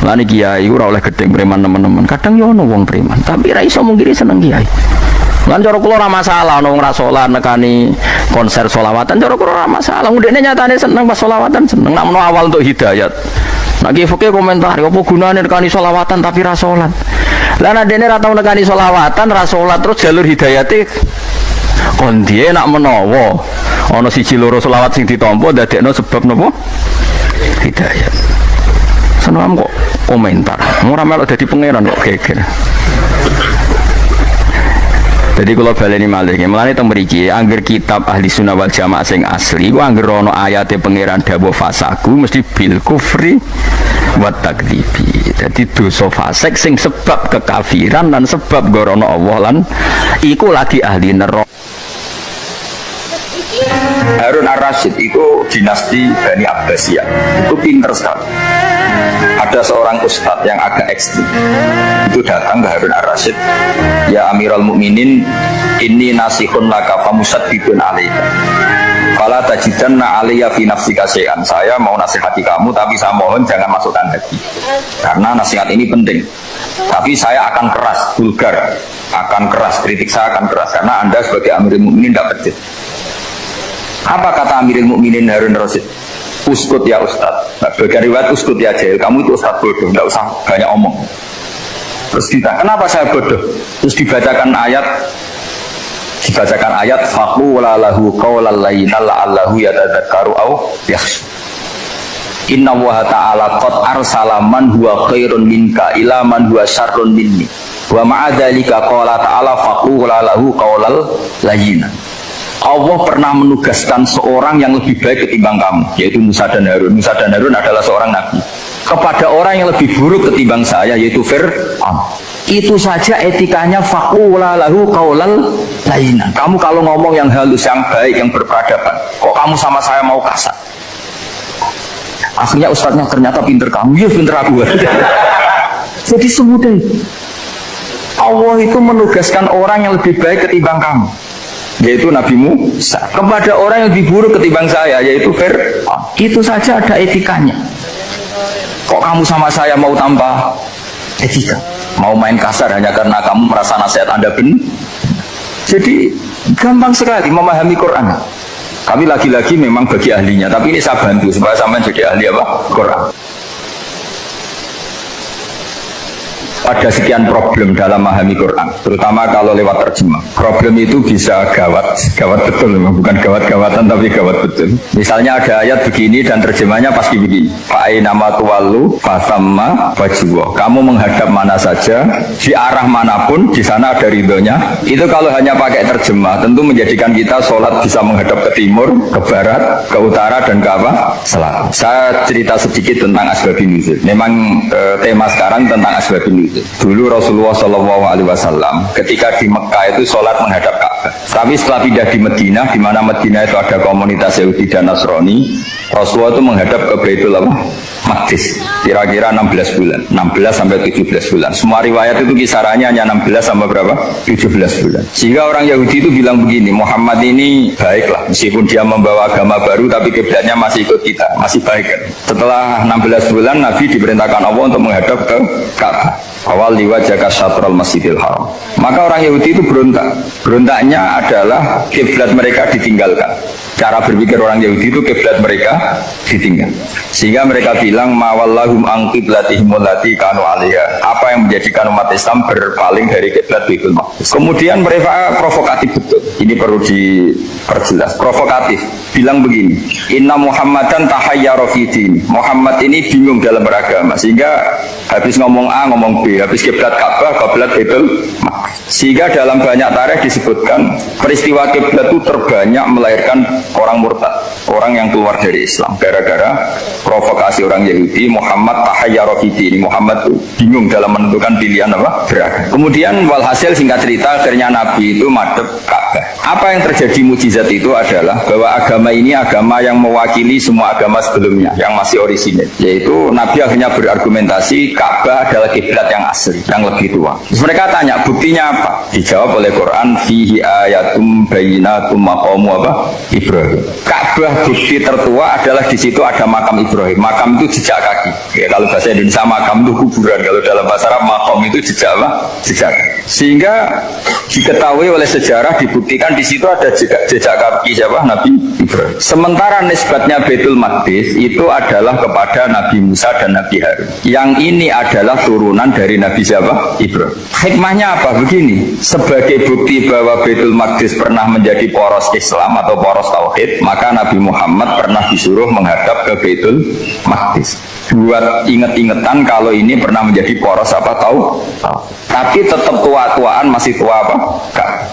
lani kiai ora oleh gedeng preman teman-teman. Kadang yo ono wong preman, tapi ra iso mung kiri seneng kiai. Lan cara kula ora masalah ono wong ra salat nekani konser selawatan, cara kula ora masalah. Ndekne nyatane seneng pas selawatan, seneng nak menawa awal untuk hidayat. Nek fikih komentar, apa gunane nekani selawatan tapi ra salat. Lah nek dene ra tau nekani selawatan, ra salat terus jalur hidayate kon diye nak menawa ana siji loro selawat sing ditampa dadekno sebab napa? Hidayat. Seneng kok komentar. Ora melok dadi pangeran kok geger. Jadi kalau baleni malih, mulane teng mriki angger kitab ahli sunnah wal jamaah sing asli, ku angger ana ayate pangeran dawuh fasaku mesti bil kufri wa takdzibi. Jadi dosa fasik sing sebab kekafiran dan sebab gorono Allah lan iku lagi ahli neraka. Harun ar-Rasyid itu dinasti Bani Abbasiyah, itu pinter sekali. Ada seorang ustadz yang agak ekstrim, itu datang ke Harun ar-Rasyid, ya Amirul Mukminin, inni nasihun laka famusaddidun alaika fala tajidanna alaiya fi nafsika syai'an. Saya mau nasihati kamu, tapi saya mohon jangan masukkan hati, karena nasihat ini penting. Tapi saya akan keras, vulgar, akan keras, kritik saya akan keras, karena Anda sebagai Amirul Mukminin tidak pedes. Apa kata Amirul Mukminin Harun ar-Rasyid? Uskut ya Ustadz. Nah, bagian riwayat uskut ya jahil. Kamu itu Ustadz bodoh, tidak usah banyak omong. Terus kita, kenapa saya bodoh? Terus dibacakan ayat faqula lahu qawlan layyinan la'allahu yatadzakkaru aw yakhsha. Inna Allaha ta'ala qad arsala man huwa khairun minka ila man huwa syarrun minni. Wa ma'a dzalika qala ta'ala faqula lahu qawlan layyinan. Allah pernah menugaskan seorang yang lebih baik ketimbang kamu, yaitu Musa dan Harun. Musa dan Harun adalah seorang nabi. Kepada orang yang lebih buruk ketimbang saya, yaitu Fir'aun. Itu saja etikanya faqula lahu qawlan layyinan. Kamu kalau ngomong yang halus, yang baik, yang berperadaban, kok kamu sama saya mau kasar? Akhirnya ustadznya ternyata pinter kamu, ya pinter aku. Jadi semudah itu. Allah itu menugaskan orang yang lebih baik ketimbang kamu, yaitu Nabi Musa, kepada orang yang lebih buruk ketimbang saya, yaitu Fir'aun. Itu saja ada etikanya. Kok kamu sama saya mau tambah etika, mau main kasar hanya karena kamu merasa nasihat Anda benar? Jadi gampang sekali memahami Quran. Kami lagi-lagi memang bagi ahlinya, tapi ini saya bantu supaya sampai jadi ahli apa? Quran. Ada sekian problem dalam memahami Quran, terutama kalau lewat terjemah. Problem itu bisa gawat betul, memang bukan gawat-gawatan tapi gawat betul. Misalnya ada ayat begini dan terjemahnya pasti begini. Fa'ainama tuwallu fasamma wajhullah. Kamu menghadap mana saja, di arah manapun, di sana ada ridhonya. Itu kalau hanya pakai terjemah, tentu menjadikan kita sholat bisa menghadap ke timur, ke barat, ke utara, dan ke apa? Selatan. Saya cerita sedikit tentang asbabun nuzul. Memang tema sekarang tentang asbabun nuzul. Dulu Rasulullah SAW ketika di Mekah itu sholat menghadap Ka'bah. Tapi setelah pindah di Madinah, di mana Madinah itu ada komunitas Yahudi dan Nasrani, Rasulullah itu menghadap ke Baitul Maqdis. Kira-kira 16 bulan, 16 sampai 17 bulan. Semua riwayat itu kisarannya hanya 16 sampai berapa? 17 bulan. Sehingga orang Yahudi itu bilang begini, Muhammad ini baiklah, meskipun dia membawa agama baru, tapi kiblatnya masih ikut kita, masih baik kan? Setelah 16 bulan, Nabi diperintahkan Allah untuk menghadap ke Ka'bah. Awal liwajaka syatrul masjidil haram. Maka orang Yahudi itu berontak. Berontaknya adalah kiblat mereka ditinggalkan. cara berpikir orang Yahudi itu kiblat mereka ditinggal. Sehingga mereka bilang mawallahum an qiblatihim allati kanu 'alaiha. Apa yang menjadikan umat Islam berpaling dari kiblat Baitul Maqdis. Kemudian mereka provokatif betul. Ini perlu diperjelas. Provokatif. Bilang begini, inna Muhammadan tahayyara fi din. Muhammad ini bingung dalam beragama. Sehingga habis ngomong A ngomong B, habis kiblat Ka'bah, kiblat Baitul Maqdis. Sehingga dalam banyak tarikh disebutkan peristiwa kiblat itu terbanyak melahirkan orang murtad, orang yang keluar dari Islam gara-gara provokasi orang Yahudi. Muhammad tahayyara fi din. Muhammad itu bingung dalam menentukan pilihan apa? Beragama. Kemudian walhasil singkat cerita akhirnya Nabi itu madhep Ka'bah. Apa yang terjadi mukjizat itu adalah bahwa agama ini agama yang mewakili semua agama sebelumnya yang masih orisinil, yaitu Nabi akhirnya berargumentasi Ka'bah adalah kiblat yang asli, yang lebih tua. Terus mereka tanya buktinya apa? Dijawab oleh Quran, fihi ayatum bayyinatum maqamu apa? Ibrahim. Ka'bah bukti tertua adalah di situ ada makam Ibrahim. Makam itu jejak kaki. Ya, kalau bahasa Indonesia makam itu kuburan, kalau dalam bahasa Arab maqam itu jejak apa? Jejak. Sehingga diketahui oleh sejarah, dibuktikan di situ ada jejak kaki siapa? Nabi Ibrahim. Sementara nisbatnya Baitul Maqdis itu adalah kepada Nabi Musa dan Nabi Harun. Yang ini adalah turunan dari Nabi siapa? Ibrahim. Hikmahnya apa? Begini, sebagai bukti bahwa Baitul Maqdis pernah menjadi poros Islam atau poros Tauhid, maka Nabi Muhammad pernah disuruh menghadap ke Baitul Maqdis. Buat inget-ingetan kalau ini pernah menjadi poros apa tahu? Tapi tetap tua-tuaan masih tua apa?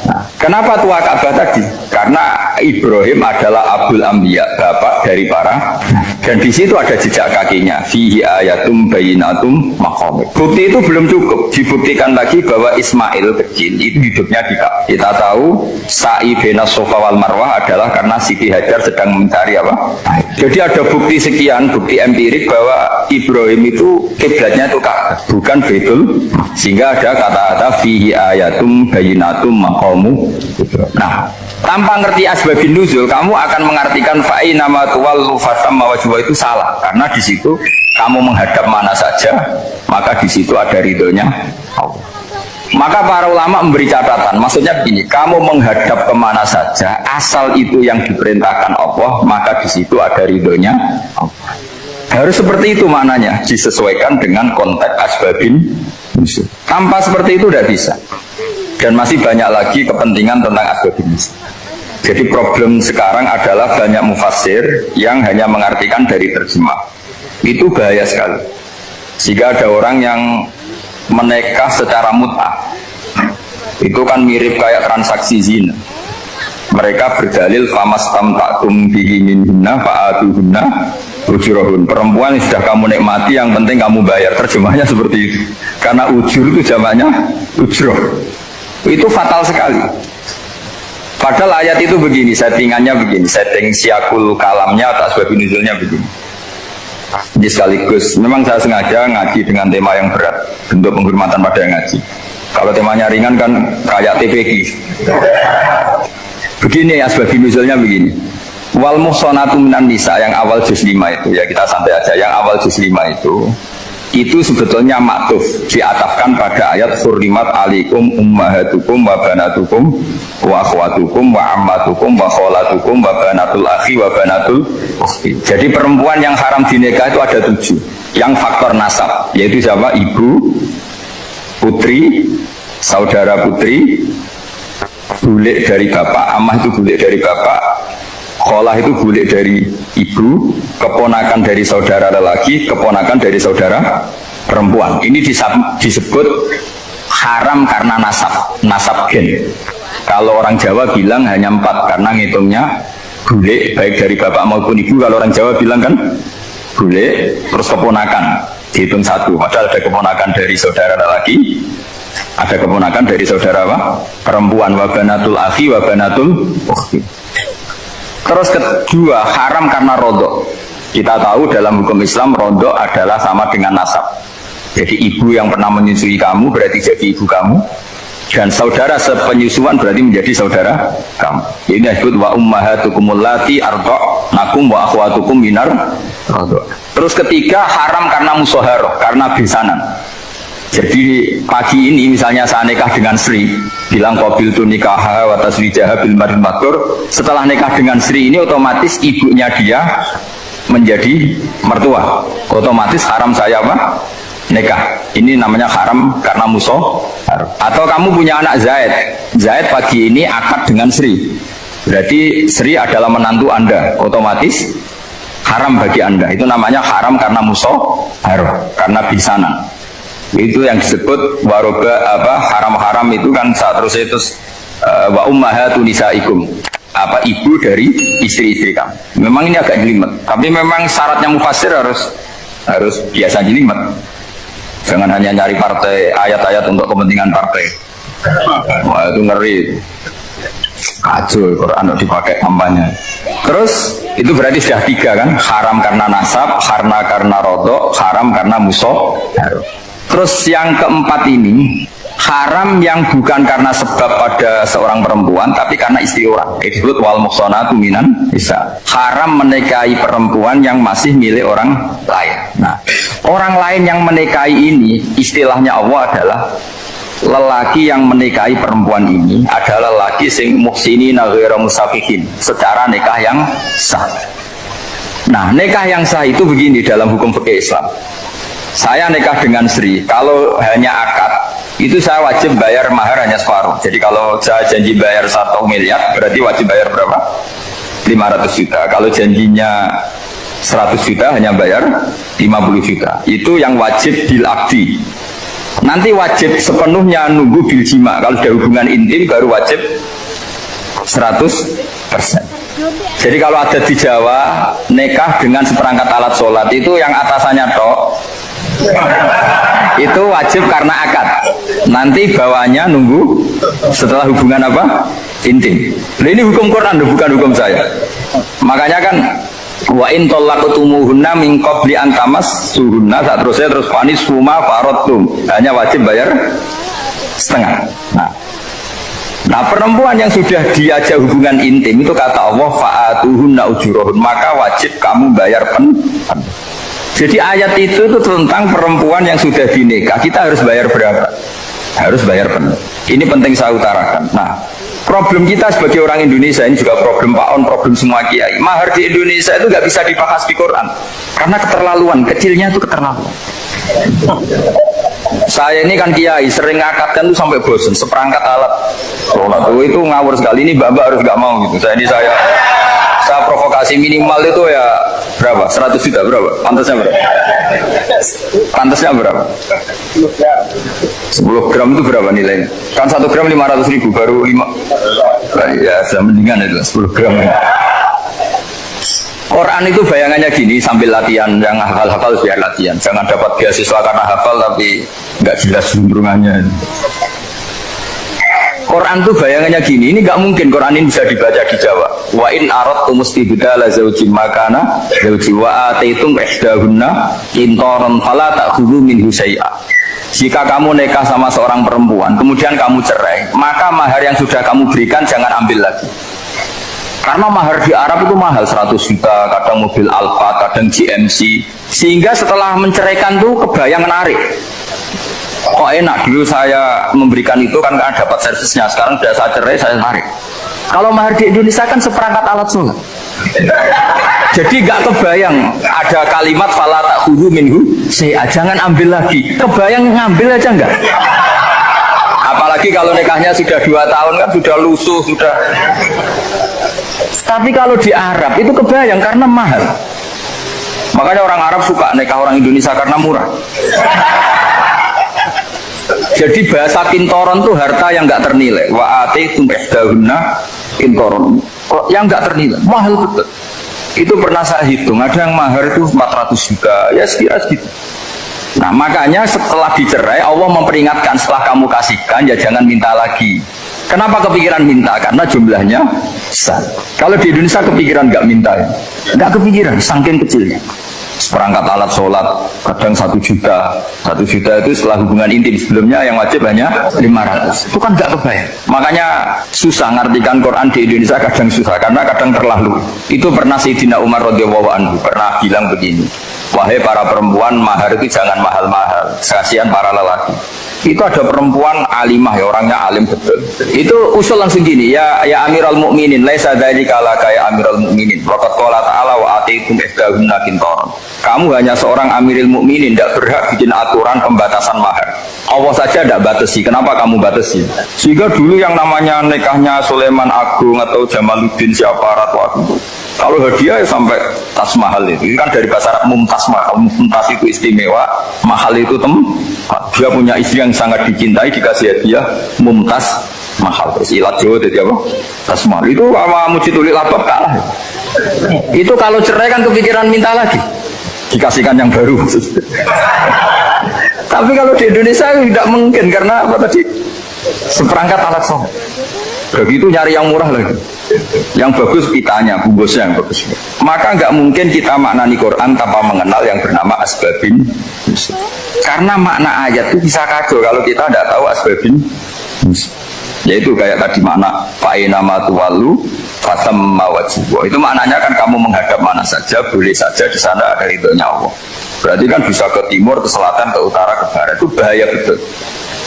Nah, kenapa tua Ka'bah tadi? Karena Ibrahim adalah Abul Anbiya, bapak dari para, dan di situ ada jejak kakinya. Fihi ayatum bayyinatum maqam. Bukti itu belum cukup, dibuktikan lagi bahwa Ismail kecil itu hidupnya di Ka'bah. Kita tahu sa'i baina Safa wal Marwah adalah karena Siti Hajar sedang mencari apa? Jadi ada bukti sekian, bukti empirik bahwa Ibrahim itu kiblatnya itu Ka'bah, bukan Baitul. Sehingga ada kata-kata fihi ayatum bayyinatum maqamu. Nah, tanpa ngerti asbabun nuzul, kamu akan mengartikan fa'i nama tuwallu fasamma wajwa itu salah, karena di situ kamu menghadap mana saja, maka di situ ada ridhonya Allah. Maka para ulama memberi catatan, maksudnya begini, kamu menghadap kemana saja, asal itu yang diperintahkan Allah, maka di situ ada ridhonya Allah. Harus seperti itu maknanya, disesuaikan dengan konteks asbabin nuzul. Tanpa seperti itu tidak bisa. Dan masih banyak lagi kepentingan tentang asbabin nuzul. Jadi problem sekarang adalah banyak mufassir yang hanya mengartikan dari terjemah. Itu bahaya sekali. Jika ada orang yang menikah secara mut'ah, itu kan mirip kayak transaksi zina. Mereka berdalil famastamta'tum bihi minhunna fa'atuhunna ujurahun. Perempuan yang sudah kamu nikmati, yang penting kamu bayar. Terjemahnya seperti itu. Karena ujur itu jamaknya ujroh. Itu fatal sekali. Padahal ayat itu begini, settingannya begini, setting siakul kalamnya atau asbabun nuzulnya begini. Jadi sekaligus, memang saya sengaja ngaji dengan tema yang berat, bentuk penghormatan pada yang ngaji. Kalau temanya ringan kan kayak TPG. Begini asbabun nuzulnya begini. Wal muhsanatu minan nisa yang awal juz 5 itu, ya kita santai aja, yang awal juz 5 itu sebetulnya maktuf, diatafkan pada ayat hurrimat alikum ummahatukum wa banatukum wa akhwatukum wa ammatukum wa kholatukum wa banatul akhi wa banatul ukhti. Jadi perempuan yang haram dinikah itu ada 7 yang faktor nasab, yaitu siapa? Ibu, putri, saudara putri, bulik dari bapak, amah itu bulik dari bapak, kholah itu bulik dari ibu, keponakan dari saudara lelaki, keponakan dari saudara perempuan. Ini disebut haram karena nasab gen. Kalau orang Jawa bilang hanya 4 karena ngitungnya bulik baik dari bapak maupun ibu. Kalau orang Jawa bilang kan bulik terus keponakan dihitung 1. Padahal ada keponakan dari saudara lelaki, ada keponakan dari saudara apa? Perempuan. Wa banatul akhi wa banatul ukhti. Terus kedua, haram karena rodok. Kita tahu dalam hukum Islam rodok adalah sama dengan nasab. Jadi ibu yang pernah menyusui kamu berarti jadi ibu kamu, dan saudara sepenyusuan berarti menjadi saudara kamu. Ini disebut wa ummahatukumul lati arda'nakum wa akhwatukum minar rodok. Terus ketiga, haram karena musoharoh, karena besanan. Jadi pagi ini misalnya saya nikah dengan Sri, bilang qabil tu nikah wa taswijaha bil maril matur. Setelah nikah dengan Sri ini otomatis ibunya dia menjadi mertua. Otomatis haram saya apa? Nikah. Ini namanya haram karena musuh. Atau kamu punya anak Zaid. Zaid pagi ini akad dengan Sri. Berarti Sri adalah menantu Anda. Otomatis haram bagi Anda. Itu namanya haram karena musuh, karena bisanan. Itu yang disebut waroba apa haram-haram itu kan saat terus itu wa ummahatu nisaikum, apa ibu dari istri-istri kamu. Memang ini agak jelimet, tapi memang syaratnya mufassir harus biasa jelimet. Jangan hanya nyari partai ayat-ayat untuk kepentingan partai. Wah itu ngeri. Kacau Quran dipakai kampanye. Terus itu berarti sudah 3 kan? Haram karena nasab, karena rodok, haram karena musuh. Terus yang keempat ini haram yang bukan karena sebab pada seorang perempuan tapi karena istri orang. Itu disebut wal muhsanatu minan nisa. Haram menikahi perempuan yang masih milik orang lain. Nah, orang lain yang menikahi ini istilahnya Allah adalah lelaki yang menikahi perempuan ini adalah lelaki sing muhsinina ghairu musafihin, secara nikah yang sah. Nah, nikah yang sah itu begini dalam hukum fikih Islam. Saya nikah dengan Sri, kalau hanya akad, itu saya wajib bayar mahar hanya separuh. Jadi kalau saya janji bayar 1 miliar, berarti wajib bayar berapa? 500 juta. Kalau janjinya 100 juta, hanya bayar 50 juta. Itu yang wajib bil akdi. Nanti wajib sepenuhnya nunggu bil jima. Kalau ada hubungan intim, baru wajib 100%. Jadi kalau ada di Jawa, nikah dengan seperangkat alat sholat, itu yang atasannya tok, itu wajib karena akad. Nanti bawahnya nunggu setelah hubungan apa? Intim. Nah, ini hukum Quran, bukan hukum saya. Makanya kan wa in talaqtumuhunna min qabli an tamassuhunna, terus fanis suma faradtum, hanya wajib bayar setengah. Nah, perempuan yang sudah diajak hubungan intim itu kata Allah fa'atuhunna ujurahun, maka wajib kamu bayar Jadi ayat itu tentang perempuan yang sudah dinikah, kita harus bayar berapa? Harus bayar penuh. Ini penting saya utarakan. Nah, problem kita sebagai orang Indonesia, ini juga problem Pak On, problem semua kiai. Mahar di Indonesia itu nggak bisa dibahas di Quran karena keterlaluan, kecilnya itu keterlaluan. Saya ini kan kiai, sering ngakatkan tuh sampai bosan, seperangkat alat sholat itu ngawur sekali. Ini mbak harus nggak mau gitu. Saya provokasi minimal itu ya berapa? 100 juta berapa? Pantasnya berapa? Pantasnya berapa? 10 gram itu berapa nilainya? Kan 1 gram 500.000, baru 5. Ya sudah mendingan itu 10 gram. Quran itu bayangannya gini, sambil latihan, yang hafal-hafal biar latihan. Jangan dapat beasiswa karena hafal tapi nggak jelas juntrungannya. Quran tuh bayangannya gini, ini nggak mungkin Quran ini bisa dibaca di Jawa. Wa in aradtum istibdala zawjin makana zawji wa ataitum ihdahunna qintaran fala ta'khudhu minhu syai'a. Jika kamu nikah sama seorang perempuan, kemudian kamu cerai, maka mahar yang sudah kamu berikan jangan ambil lagi. Karena mahar di Arab itu mahal, 100 juta, kadang mobil Alfa, kadang GMC. Sehingga setelah menceraikan tuh kebayang menarik. Kok enak, dulu saya memberikan itu kan karena dapat servisnya, sekarang sudah saya cerai, saya tarik. Kalau mahar di Indonesia kan seperangkat alat sholat. Jadi gak kebayang ada kalimat fala ta'khudhu minhu syai'a, jangan ambil lagi. Kebayang ngambil aja enggak? Apalagi kalau nikahnya sudah 2 tahun kan sudah lusuh, sudah. Tapi kalau di Arab itu kebayang karena mahal. Makanya orang Arab suka nikah orang Indonesia karena murah. Jadi bahasa kintoron tuh harta yang nggak ternilai. Wa ataitum ihdahunna kintoron, yang nggak ternilai, mahal betul. Itu pernah saya hitung, ada yang mahar itu 400 juta, ya sekira segitu. Nah makanya setelah dicerai Allah memperingatkan, setelah kamu kasihkan ya jangan minta lagi. Kenapa kepikiran minta? Karena jumlahnya besar. Kalau di Indonesia kepikiran nggak minta, nggak kepikiran, saking kecilnya. Seperangkat alat sholat kadang 1 juta. 1 juta itu setelah hubungan intim, sebelumnya yang wajib hanya 500. Itu kan nggak kebayang. Makanya susah ngartikan Quran di Indonesia, kadang susah karena kadang terlalu. Itu pernah Sayyidina Umar radhiyallahu anhu pernah bilang begini, wahai para perempuan, mahar itu jangan mahal-mahal, kasihan para lelaki. Itu ada perempuan alimah ya, orangnya alim betul. Itu usul langsung gini, ya Amirul Mukminin, laisa dzalika laka ya Amirul Mukminin. Waqad qala ta'ala wa atiitum ihdahunna qintaran. Kamu hanya seorang Amirul Mukminin, tidak berhak bikin aturan pembatasan mahar. Allah saja tidak batasi, kenapa kamu batasi? Sehingga dulu yang namanya nikahnya Sulaiman Agung atau Jamaluddin siapa Ratu Agung, kalau hadiah ya sampai tas mahal itu kan dari bahasa Arab mumtaz mahal. Mumtaz itu istimewa, mahal itu dia punya istri yang sangat dicintai, dikasih hadiah mumtaz mahal. Terus ilat Jawa jadi apa? Tas mahal itu sama Mujidulil Labab kalah. Itu kalau cerai kan kepikiran minta lagi, dikasihkan yang baru. Tapi kalau di Indonesia tidak mungkin karena apa tadi? Seperangkat alat sholat. Begitu nyari yang murah lagi. Yang bagus pitanya, bungkusnya yang bagus. Maka nggak mungkin kita maknani Quran tanpa mengenal yang bernama asbabin. Karena makna ayat itu bisa kacau kalau kita tidak tahu asbabin. Yaitu kayak tadi makna fa'ina matuwalu fatamma wajibwa. Itu maknanya kan kamu menghadap mana saja, boleh saja di sana ada ridhonya Allah. Berarti kan bisa ke timur, ke selatan, ke utara, ke barat. Itu bahaya betul.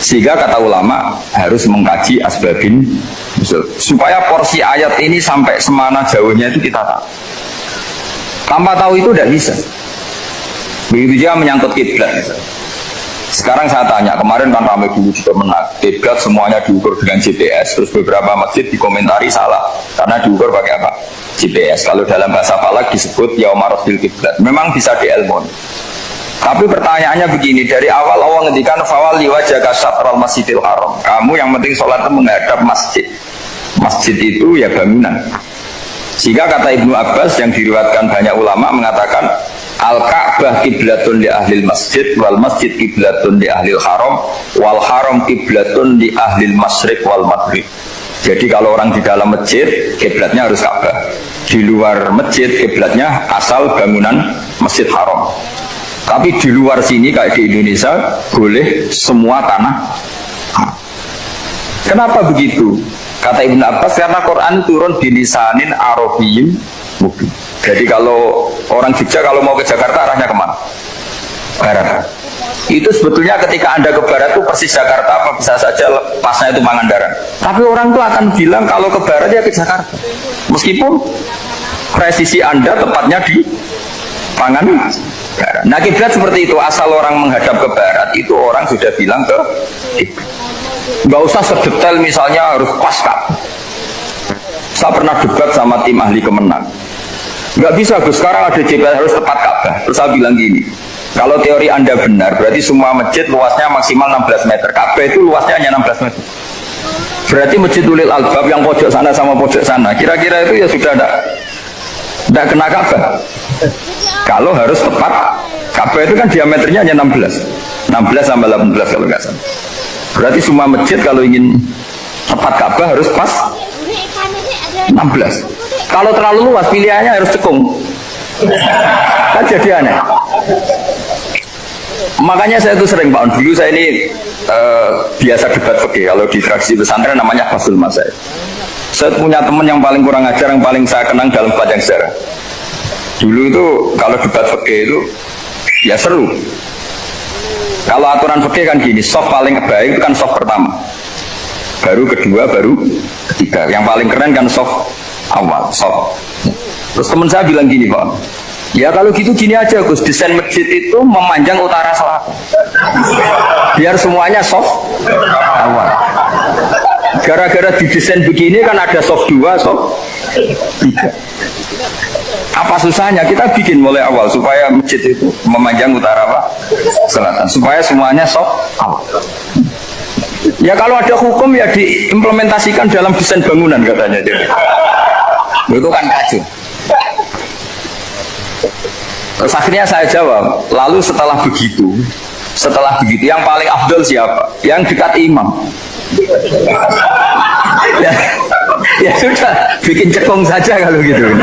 Sehingga kata ulama harus mengkaji asbabin supaya porsi ayat ini sampai semana jauhnya itu kita tahu. Tanpa tahu itu tidak bisa. Begitu juga menyangkut kiblat. Sekarang saya tanya, kemarin kan ramai dulu juga menang kiblat semuanya diukur dengan GPS, terus beberapa masjid dikomentari salah karena diukur pakai apa? GPS. Kalau dalam bahasa falak disebut yaumarosbil kiblat. Memang bisa diilmon. Tapi pertanyaannya begini, dari awal Allah ngendikan fawalli wajhaka syatral masjidil haram. Kamu yang penting sholat itu menghadap masjid. Masjid itu ya bangunan. Sehingga kata Ibnu Abbas yang diriwayatkan banyak ulama mengatakan al-Ka'bah kiblatun li ahlil masjid wal masjid kiblatun li ahlil haram wal haram kiblatun li ahlil masyriq wal maghrib. Jadi kalau orang di dalam masjid kiblatnya harus Ka'bah. Di luar masjid kiblatnya asal bangunan Masjid Haram. Tapi di luar sini kayak di Indonesia boleh semua tanah. Kenapa begitu? Kata Ibn Abbas karena Quran turun di lisanin Arabiyyin mubin. Jadi kalau orang Jogja kalau mau ke Jakarta arahnya kemana? Barat. Itu sebetulnya ketika Anda ke barat itu persis Jakarta apa bisa saja pasnya itu Pangandaran. Tapi orang itu akan bilang kalau ke barat ya ke Jakarta. Meskipun presisi Anda tepatnya di Pangandaran. Nah kiblat seperti itu, asal orang menghadap ke barat itu orang sudah bilang ke kiblat. Nggak usah sedetail misalnya harus pas Ka'bah. Saya pernah debat sama tim ahli Kemenang. Nggak bisa Gus, sekarang ada GPS harus tepat Ka'bah. Terus saya bilang gini, kalau teori Anda benar, berarti semua masjid luasnya maksimal 16 meter. Ka'bah itu luasnya hanya 16 meter. Berarti Masjidul Albab yang pojok sana sama pojok sana, kira-kira itu ya sudah tidak kena Ka'bah. Kalau harus tepat, Ka'bah itu kan diameternya hanya 16 sampai 18 kalau nggak salah. Berarti semua masjid kalau ingin tepat Ka'bah harus pas 16. Kalau terlalu luas pilihannya harus cekung. Kan jadi aneh. Makanya saya itu sering Pak, dulu saya ini biasa debat fikih. Kalau di tradisi pesantren namanya fasul masail. Saya punya teman yang paling kurang ajar, yang paling saya kenang dalam panjang sejarah. Dulu itu kalau debat fikih itu ya seru. Kalau aturan fikih kan gini, soft paling baik itu kan soft pertama, baru kedua, baru ketiga. Yang paling keren kan soft awal, soft. Terus teman saya bilang gini Pak, ya kalau gitu gini aja Gus, desain masjid itu memanjang utara selatan, biar semuanya soft awal. Gara-gara didesain begini kan ada soft 2, soft 3. Apa susahnya kita bikin mulai awal supaya masjid itu memanjang utara apa? Selatan, supaya semuanya soft awal. Ya kalau ada hukum ya diimplementasikan dalam desain bangunan katanya. Itu kan kacau. Terus akhirnya saya jawab, lalu setelah begitu yang paling afdol siapa? Yang dekat imam. Ya sudah, bikin cekung saja kalau gitu.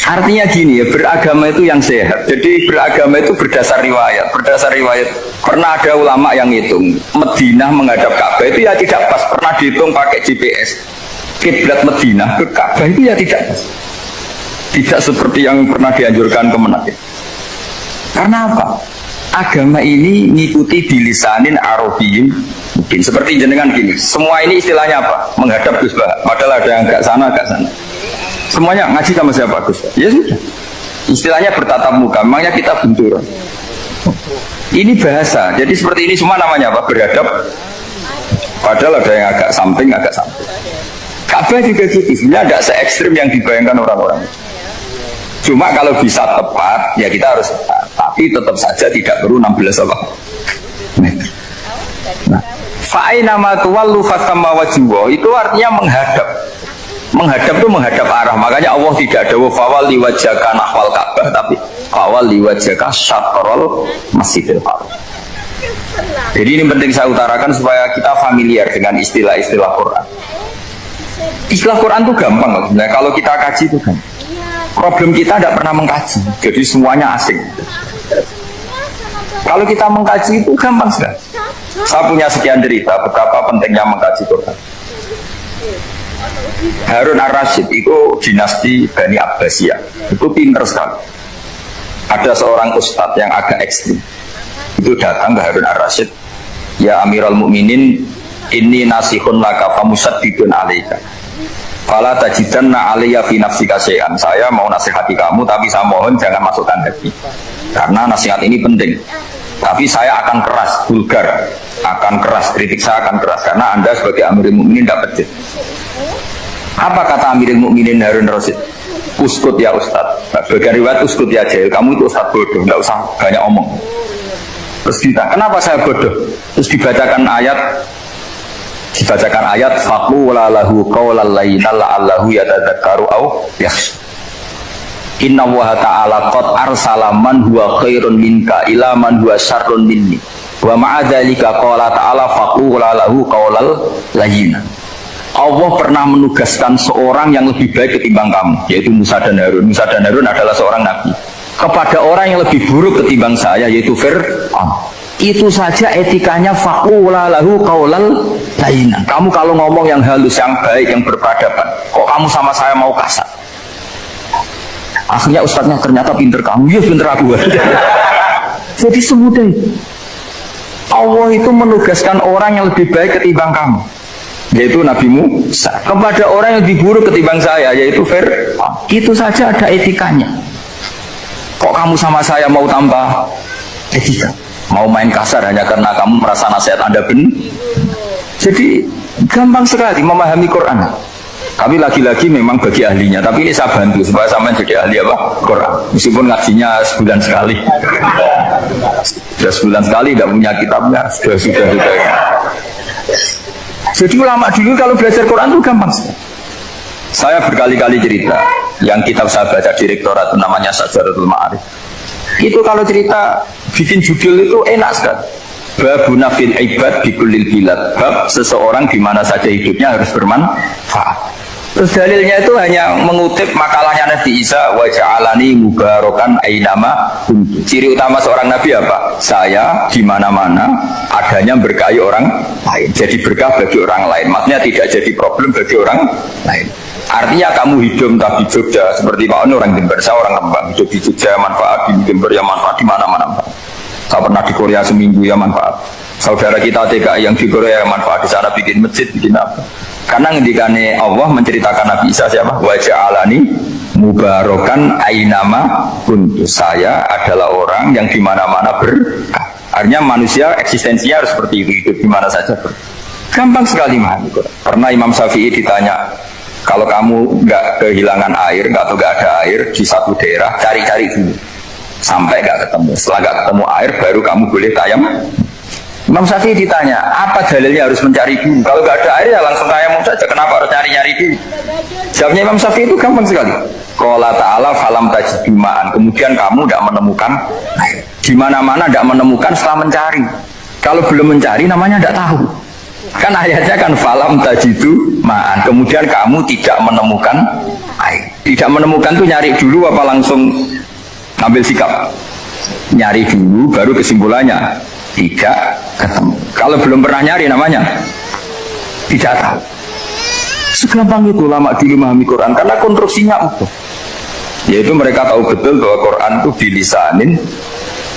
Artinya gini ya, beragama itu yang sehat. Jadi beragama itu berdasar riwayat. Berdasar riwayat, pernah ada ulama yang hitung Madinah menghadap Ka'bah itu ya tidak pas. Pernah dihitung pakai GPS. Kiblat Madinah ke Ka'bah itu ya tidak pas. Tidak seperti yang pernah dianjurkan Kemenak. Karena apa? Agama ini ngikuti bilisanin Arabiyyin mungkin seperti jenengan gini. Semua ini istilahnya apa? Menghadap Gus Bah. Padahal ada yang agak sana. Semuanya ngaji sama siapa Gus Bah? Ya sudah. Istilahnya bertatap muka. Memangnya kita benturan. Ini bahasa. Jadi seperti ini semua namanya apa? Berhadap. Padahal ada yang agak samping. Ka'bah juga gitu. Sebenarnya tidak se-ekstrim yang dibayangkan orang-orang. Cuma kalau bisa tepat, ya kita harus tepat. Tapi tetap saja tidak perlu 16 meter. Nah, fa'aina ma tuwallu fasamma wajhuhu itu artinya menghadap. Menghadap itu menghadap arah. Makanya Allah tidak ada fawal liwajhaka nahwal Ka'bah, tapi fawal liwajhaka syatrul Masjidil Haram. Jadi ini penting saya utarakan supaya kita familiar dengan istilah-istilah Quran. Istilah Quran itu gampang. Nah, kalau kita kaji itu kan. Problem kita tidak pernah mengkaji, jadi semuanya asing. Kalau kita mengkaji itu gampang sekali. Saya punya sekian cerita betapa pentingnya mengkaji Quran. Harun ar-Rasyid itu dinasti Bani Abbasiyah, itu pinter sekali. Ada seorang ustadz yang agak ekstrim, itu datang ke Harun ar-Rasyid, ya Amirul Mukminin, ini nasihun laka famusaddidun alaika. Fala tajidanna aliyya fi nafsika syai'an. Saya mau nasihati kamu tapi saya mohon jangan masukkan hati. Karena nasihat ini penting. Tapi saya akan keras, vulgar, akan keras, kritik saya akan keras karena Anda sebagai Amirul Mukminin tidak pedes. Apa kata Amirul Mukminin Harun Rasyid? Uskut ya Ustaz. Bagian riwayat uskut ya jahil. Kamu itu Ustaz bodoh, tidak usah banyak omong. Terus kita, kenapa saya bodoh? Terus dibacakan ayat faqula lahu qawlan layyinan la'allahu yatadzakkaru aw yakhsha. Inna Allaha ta'ala qad arsala man huwa khairun minka ila man huwa syarrun minni. Wa ma'a dzalika qala ta'ala faqula lahu qawlan layyinan. Allah pernah menugaskan seorang yang lebih baik ketimbang kamu, yaitu Musa dan Harun. Musa dan Harun adalah seorang nabi. Kepada orang yang lebih buruk ketimbang saya, yaitu Fir'aun. Itu saja etikanya faqula lahu qaulal layyinan. Kamu kalau ngomong yang halus, yang baik, yang berperadaban, kok kamu sama saya mau kasar? Akhirnya ustadznya ternyata pinter kamu, ya pinter aku. Jadi semudah itu. Allah itu menugaskan orang yang lebih baik ketimbang kamu, yaitu Nabi Musa, kepada orang yang lebih buruk ketimbang saya, yaitu Fir'aun. Itu saja ada etikanya. Kok kamu sama saya mau tambah etika? Mau main kasar hanya karena kamu merasa nasihat Anda benar? Jadi gampang sekali memahami Quran. Tapi lagi-lagi memang bagi ahlinya. Tapi ini saya bantu supaya sampai jadi ahli apa? Quran. Meskipun ngajinya sebulan sekali. Sudah sebulan sekali tidak punya kitabnya. Sudah. Jadi ulama dulu kalau belajar Quran itu gampang sekali. Saya berkali-kali cerita. Yang kitab saya baca di rektorat itu namanya Syajaratul Ma'arif. Itu kalau cerita bikin judul itu enak sekali. Babuna fil ibad bikulil bilad. Bab seseorang di mana saja hidupnya harus bermanfaat. Terus dalilnya itu hanya mengutip makalahnya Nabi Isa, wa ja'alani mubarakan ainama kuntu. Ciri utama seorang nabi apa? Saya di mana-mana adanya berkahi orang lain. Jadi berkah bagi orang lain. Maksudnya tidak jadi problem bagi orang lain. Artinya kamu hidup entah di Jogja seperti Pak Ono orang Jember, saya orang Lembang, hidup di Jogja manfaat, di Jember ya manfaat, di mana-mana. Saya pernah di Korea seminggu ya manfaat. Saudara kita TKI yang di Korea ya manfaat, di sana bikin masjid, bikin apa. Karena ngendikane Allah menceritakan Nabi Isa siapa? Wa ja'alani mubarakan ainama kuntu. Saya adalah orang yang di mana-mana berkah. Artinya manusia eksistensinya harus seperti itu, hidup di mana saja berkah. Gampang sekali memahami Quran. Pernah Imam Syafi'i ditanya, kalau kamu nggak kehilangan air, nggak ada air di satu daerah, cari-cari dulu sampai nggak ketemu. Setelah nggak ketemu air, baru kamu boleh tayamum. Imam Syafi'i ditanya, apa dalilnya harus mencari dulu? Kalau nggak ada air ya langsung tayamum saja. Kenapa harus cari-cari dulu? Jawabnya Imam Syafi'i itu gampang sekali. Qala ta'ala falam tajidu ma'an. Kemudian kamu tidak menemukan air. Di mana-mana tidak menemukan setelah mencari. Kalau belum mencari namanya tidak tahu. Kan ayatnya kan falam tajidu ma'an. Kemudian kamu tidak menemukan air. Tidak menemukan tuh nyari dulu apa langsung ambil sikap? Nyari dulu baru kesimpulannya tidak ketemu. Kalau belum pernah nyari namanya tidak tahu. Segampang itu lama dulu memahami Quran karena konstruksinya utuh. Yaitu mereka tahu betul bahwa Quran itu bilisanin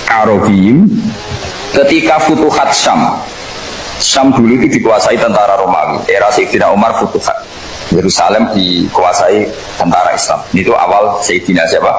Arabiyyin. Ketika Futuhat Syam dulu itu dikuasai tentara Romawi. Era Sayyidina Umar Futuhat. Yerusalem dikuasai tentara Islam. Itu awal Sayyidina siapa?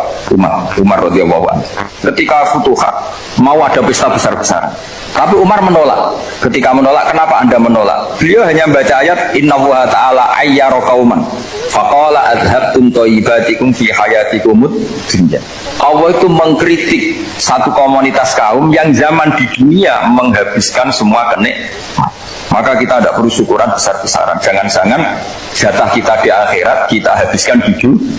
Umar radhiyallahu anhu. Ketika Futuhat mau ada pesta besar-besaran. Tapi Umar menolak. Ketika menolak, kenapa Anda menolak? Beliau hanya membaca ayat Innallaha ta'ala ayyara qauman faqala adhabtum thayyibatikum fi hayatikumud dunya. Allah itu mengkritik satu komunitas kaum yang zaman di dunia menghabiskan semua kenikmatan. Maka kita tidak perlu syukuran besar-besaran. Jangan-jangan jatah kita di akhirat kita habiskan di dunia.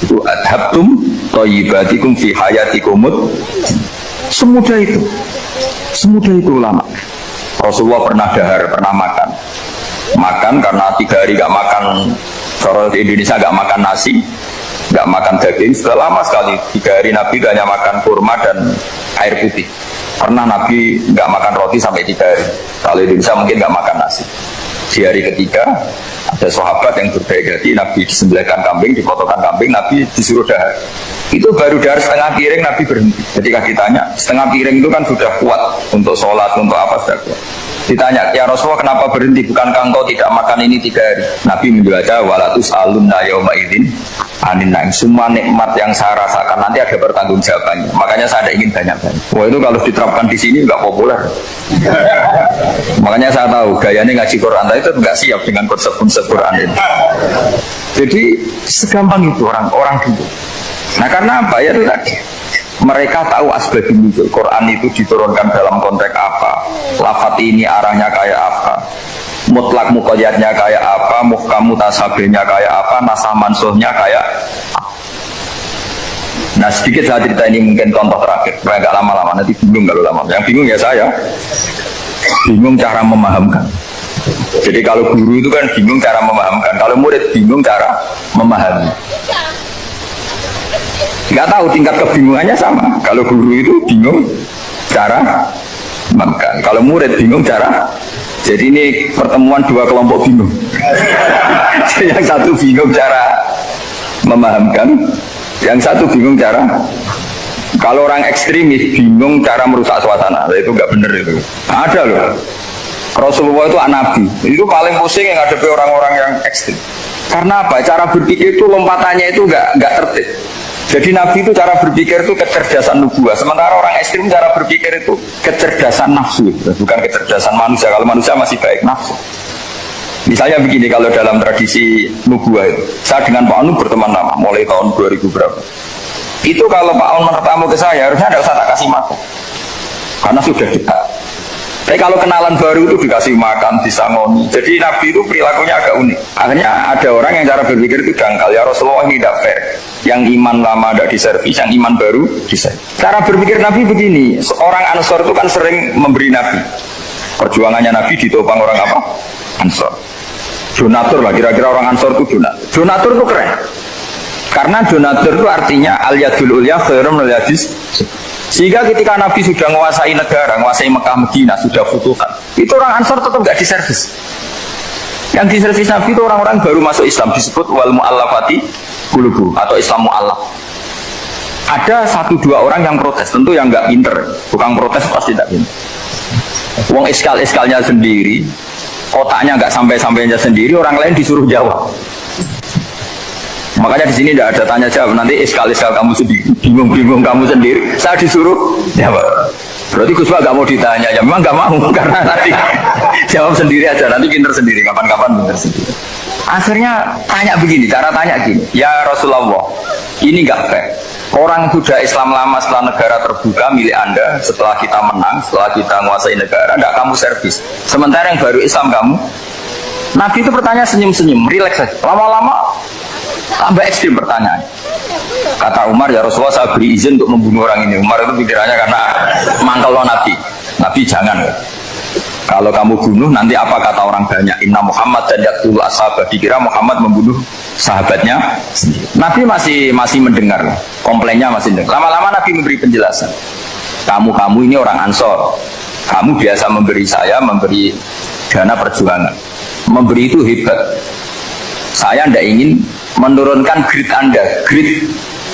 Itu adhabtum thayyibatikum fi hayatikumud. Semudah itu. Semudah itu ulama. Rasulullah pernah dahar, pernah makan. Makan karena 3 hari gak makan. Kalau di Indonesia gak makan nasi, gak makan daging. Sudah lama sekali. 3 hari Nabi hanya makan kurma dan air putih. Pernah Nabi gak makan roti sampai 3 hari. Kalau Indonesia mungkin gak makan nasi. Di hari ketiga ada sahabat yang berbaik hati, Nabi disembelihkan kambing, dipotongkan kambing, Nabi disuruh dahar. Itu baru dahar setengah piring, Nabi berhenti. Ketika ditanya, setengah piring itu kan sudah kuat untuk sholat, untuk apa sudah kuat. Ditanya, ya Rasulullah kenapa berhenti? Bukankah engkau tidak makan ini 3 hari? Nabi menjawab, walatus alunna yauma idzin anin naim. Semua nikmat yang saya rasakan nanti ada pertanggungjawabannya. Makanya saya tidak ingin banyak-banyak. Wah, itu kalau diterapkan di sini nggak populer. Makanya saya tahu gayanya ngaji Quran itu nggak siap dengan konsep-konsep Quran ini. Jadi segampang itu orang dulu. Nah karena apa ya itu tadi? Mereka tahu asbabun nuzul. Quran itu diturunkan dalam konteks apa? Lafaz ini arahnya kayak apa? Mutlak muqayyadnya kayak apa? Muhkam mutasabihnya kayak apa? Nasah mansuhnya kayak apa? Nah sedikit saya cerita ini mungkin contoh terakhir. Supaya agak lama-lama, nanti bingung kalau lama. Yang bingung ya saya. Bingung cara memahamkan. Jadi kalau guru itu kan bingung cara memahamkan. Kalau murid bingung cara memahami. Nggak tahu tingkat kebingungannya sama. Kalau guru itu bingung cara memahamkan. Kalau murid bingung cara. Jadi ini pertemuan 2 kelompok bingung. Yang satu bingung cara memahamkan, yang satu bingung cara. Kalau orang ekstremis bingung cara merusak suasana, itu nggak bener itu. Ada loh. Rasulullah itu nabi. Itu paling pusing yang ngadepi orang-orang yang ekstrim. Karena apa? Cara berpikir itu lompatannya itu nggak tertib. Jadi Nabi itu cara berpikir itu kecerdasan nubuah. Sementara orang ekstrim cara berpikir itu kecerdasan nafsu, bukan kecerdasan manusia. Kalau manusia masih baik nafsu. Misalnya begini, kalau dalam tradisi nubuah itu, saya dengan Pak Anu berteman lama, mulai tahun 2000 berapa. Itu kalau Pak Anu bertamu ke saya, harusnya tidak usah tak kasih makan, karena sudah dekat. Tapi kalau kenalan baru itu dikasih makan, disangoni. Jadi Nabi itu perilakunya agak unik. Akhirnya ada orang yang cara berpikir itu dangkal. Ya Rasulullah ini tidak fair. Yang iman lama tidak diservis, yang iman baru diservis. Cara berpikir Nabi begini. Seorang Ansor itu kan sering memberi Nabi. Perjuangannya Nabi ditopang orang apa? Ansor. Donatur lah, kira-kira orang Ansor itu donatur. Donatur itu keren. Karena donatur itu artinya al-yadul ulya khairum al-yadis. Sehingga ketika Nabi sudah menguasai negara, menguasai Mekah, Medina, sudah futuhat, itu orang Ansor tetap nggak diservis. Yang diservis Nabi itu orang-orang baru masuk Islam, disebut wal mu'allafati qulubuhum atau Islam mu'allaf. Ada 1-2 orang yang protes, tentu yang nggak pinter, bukan protes pasti tidak pinter. Wong iskal-iskalnya sendiri, kotaknya nggak sampai-sampainya sendiri, orang lain disuruh jawab. Makanya di sini tidak ada tanya jawab. Nanti iskal-iskal kamu sendiri, bingung-bingung kamu sendiri, saya disuruh jawab. Berarti Gus Pak nggak mau ditanya, ya memang nggak mau karena nanti jawab sendiri aja, nanti pinter sendiri, kapan-kapan pinter sendiri. Akhirnya tanya begini, cara tanya gini, ya Rasulullah, ini nggak fair. Orang sudah Islam lama setelah negara terbuka milik Anda, setelah kita menang, setelah kita menguasai negara, tidak kamu servis. Sementara yang baru Islam kamu, Nabi itu bertanya senyum-senyum, rileks saja. Lama-lama tambah ekstrim pertanyaan. Kata Umar, ya Rasulullah saya beri izin untuk membunuh orang ini. Umar itu pikirannya karena mangkel lo Nabi. Nabi jangan. Kalau kamu bunuh nanti apa kata orang banyak? Inna Muhammad dan yaktul ashabat. Dikira Muhammad membunuh sahabatnya. Nabi masih mendengar. Komplainnya masih mendengar. Lama-lama Nabi memberi penjelasan. Kamu ini orang Ansor. Kamu biasa memberi saya, memberi dana perjuangan. Memberi itu hebat. Saya tidak ingin menurunkan grid Anda. Grid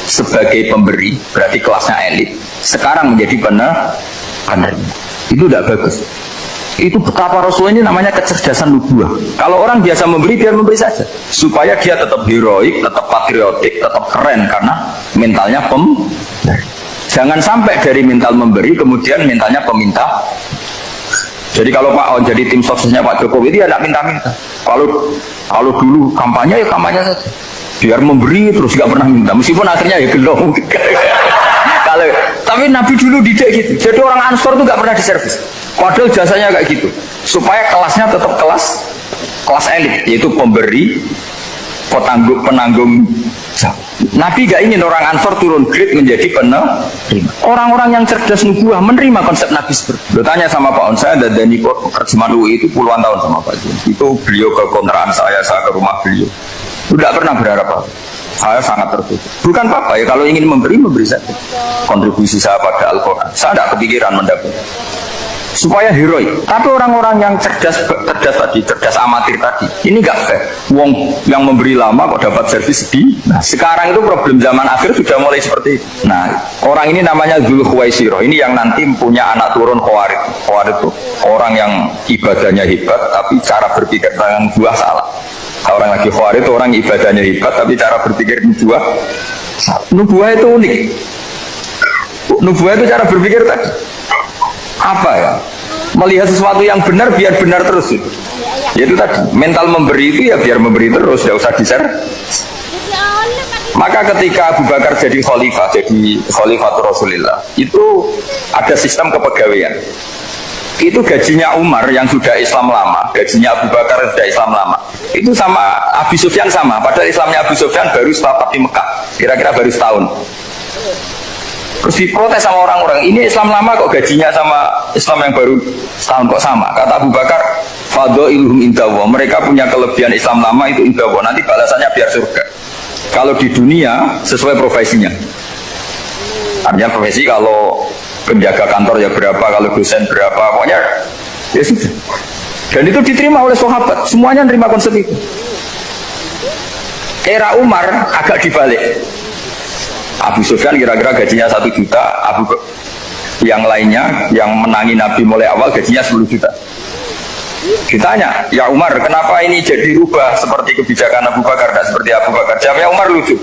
sebagai pemberi, berarti kelasnya elit, sekarang menjadi penerima. Itu tidak bagus. Itu betapa Rasul ini namanya kecerdasan nubuah. Kalau orang biasa memberi, biar memberi saja, supaya dia tetap heroik, tetap patriotik, tetap keren, karena mentalnya pemberi. Jangan sampai dari mental memberi kemudian mentalnya peminta. Jadi kalau Pak On jadi tim suksesnya Pak Jokowi, dia tidak minta-minta. Kalau dulu kampanye, ya kampanye saja, biar memberi terus nggak pernah minta, meskipun akhirnya ya gelong. Tapi Nabi dulu tidak gitu. Jadi orang Ansor itu nggak pernah diservis, padahal jasanya kayak gitu, supaya kelasnya tetap kelas elit, yaitu pemberi, penanggung. Nabi gak ingin orang Ansor turun grade menjadi penerima. Orang-orang yang cerdas nubuah menerima konsep Nabi seperti itu. Tanya sama Pak On, saya dan terjemahan UI itu puluhan tahun sama Pak Jun. Itu beliau ke kontrakan saya ke rumah beliau. Tidak pernah berharap apa. Saya sangat tertutup. Bukan apa-apa ya, kalau ingin memberi saja. Kontribusi saya pada Al-Quran, saya tidak kepikiran mendapat. Supaya heroik. Tapi orang-orang yang cerdas amatir tadi, ini nggak fair. Wong yang memberi lama kok dapat servis sedih. Nah, sekarang itu problem zaman akhir sudah mulai seperti itu. Nah, orang ini namanya Dzul Khuwaisirah. Ini yang nanti punya anak turun Khawarij. Khawarij itu orang yang ibadahnya hebat, tapi cara berpikir dengan buah salah. Orang lagi Khawarij itu orang ibadahnya hebat, tapi cara berpikir buah salah. Nubuah itu unik. Nubuah itu cara berpikir tadi. Apa ya? Melihat sesuatu yang benar biar benar terus itu. Yaitu tadi, mental memberi itu ya biar memberi terus, tidak usah di-share. Maka ketika Abu Bakar jadi khalifah Rasulullah, itu ada sistem kepegawaian. Itu gajinya Umar yang sudah Islam lama, gajinya Abu Bakar yang sudah Islam lama, itu sama Abu Sufyan sama, padahal Islamnya Abu Sufyan baru setelah di Mekah, kira-kira baru setahun. Terus diprotes sama orang-orang, ini Islam lama kok gajinya sama Islam yang baru setahun kok sama. Kata Abu Bakar, fadhailuhum indallah, mereka punya kelebihan Islam lama itu indallah, nanti balasannya biar surga. Kalau di dunia sesuai profesinya. Artinya profesi, kalau penjaga kantor ya berapa, kalau dosen berapa, pokoknya ya sudah. Dan itu diterima oleh sahabat, semuanya menerima konsep itu. Era Umar agak dibalik. Abu Sufyan kira-kira gajinya 1 juta, yang lainnya yang menangi Nabi mulai awal gajinya 10 juta. Ditanya, ya Umar, kenapa ini jadi rubah seperti kebijakan Abu Bakar, tidak seperti Abu Bakar? Jawabnya Umar lucu.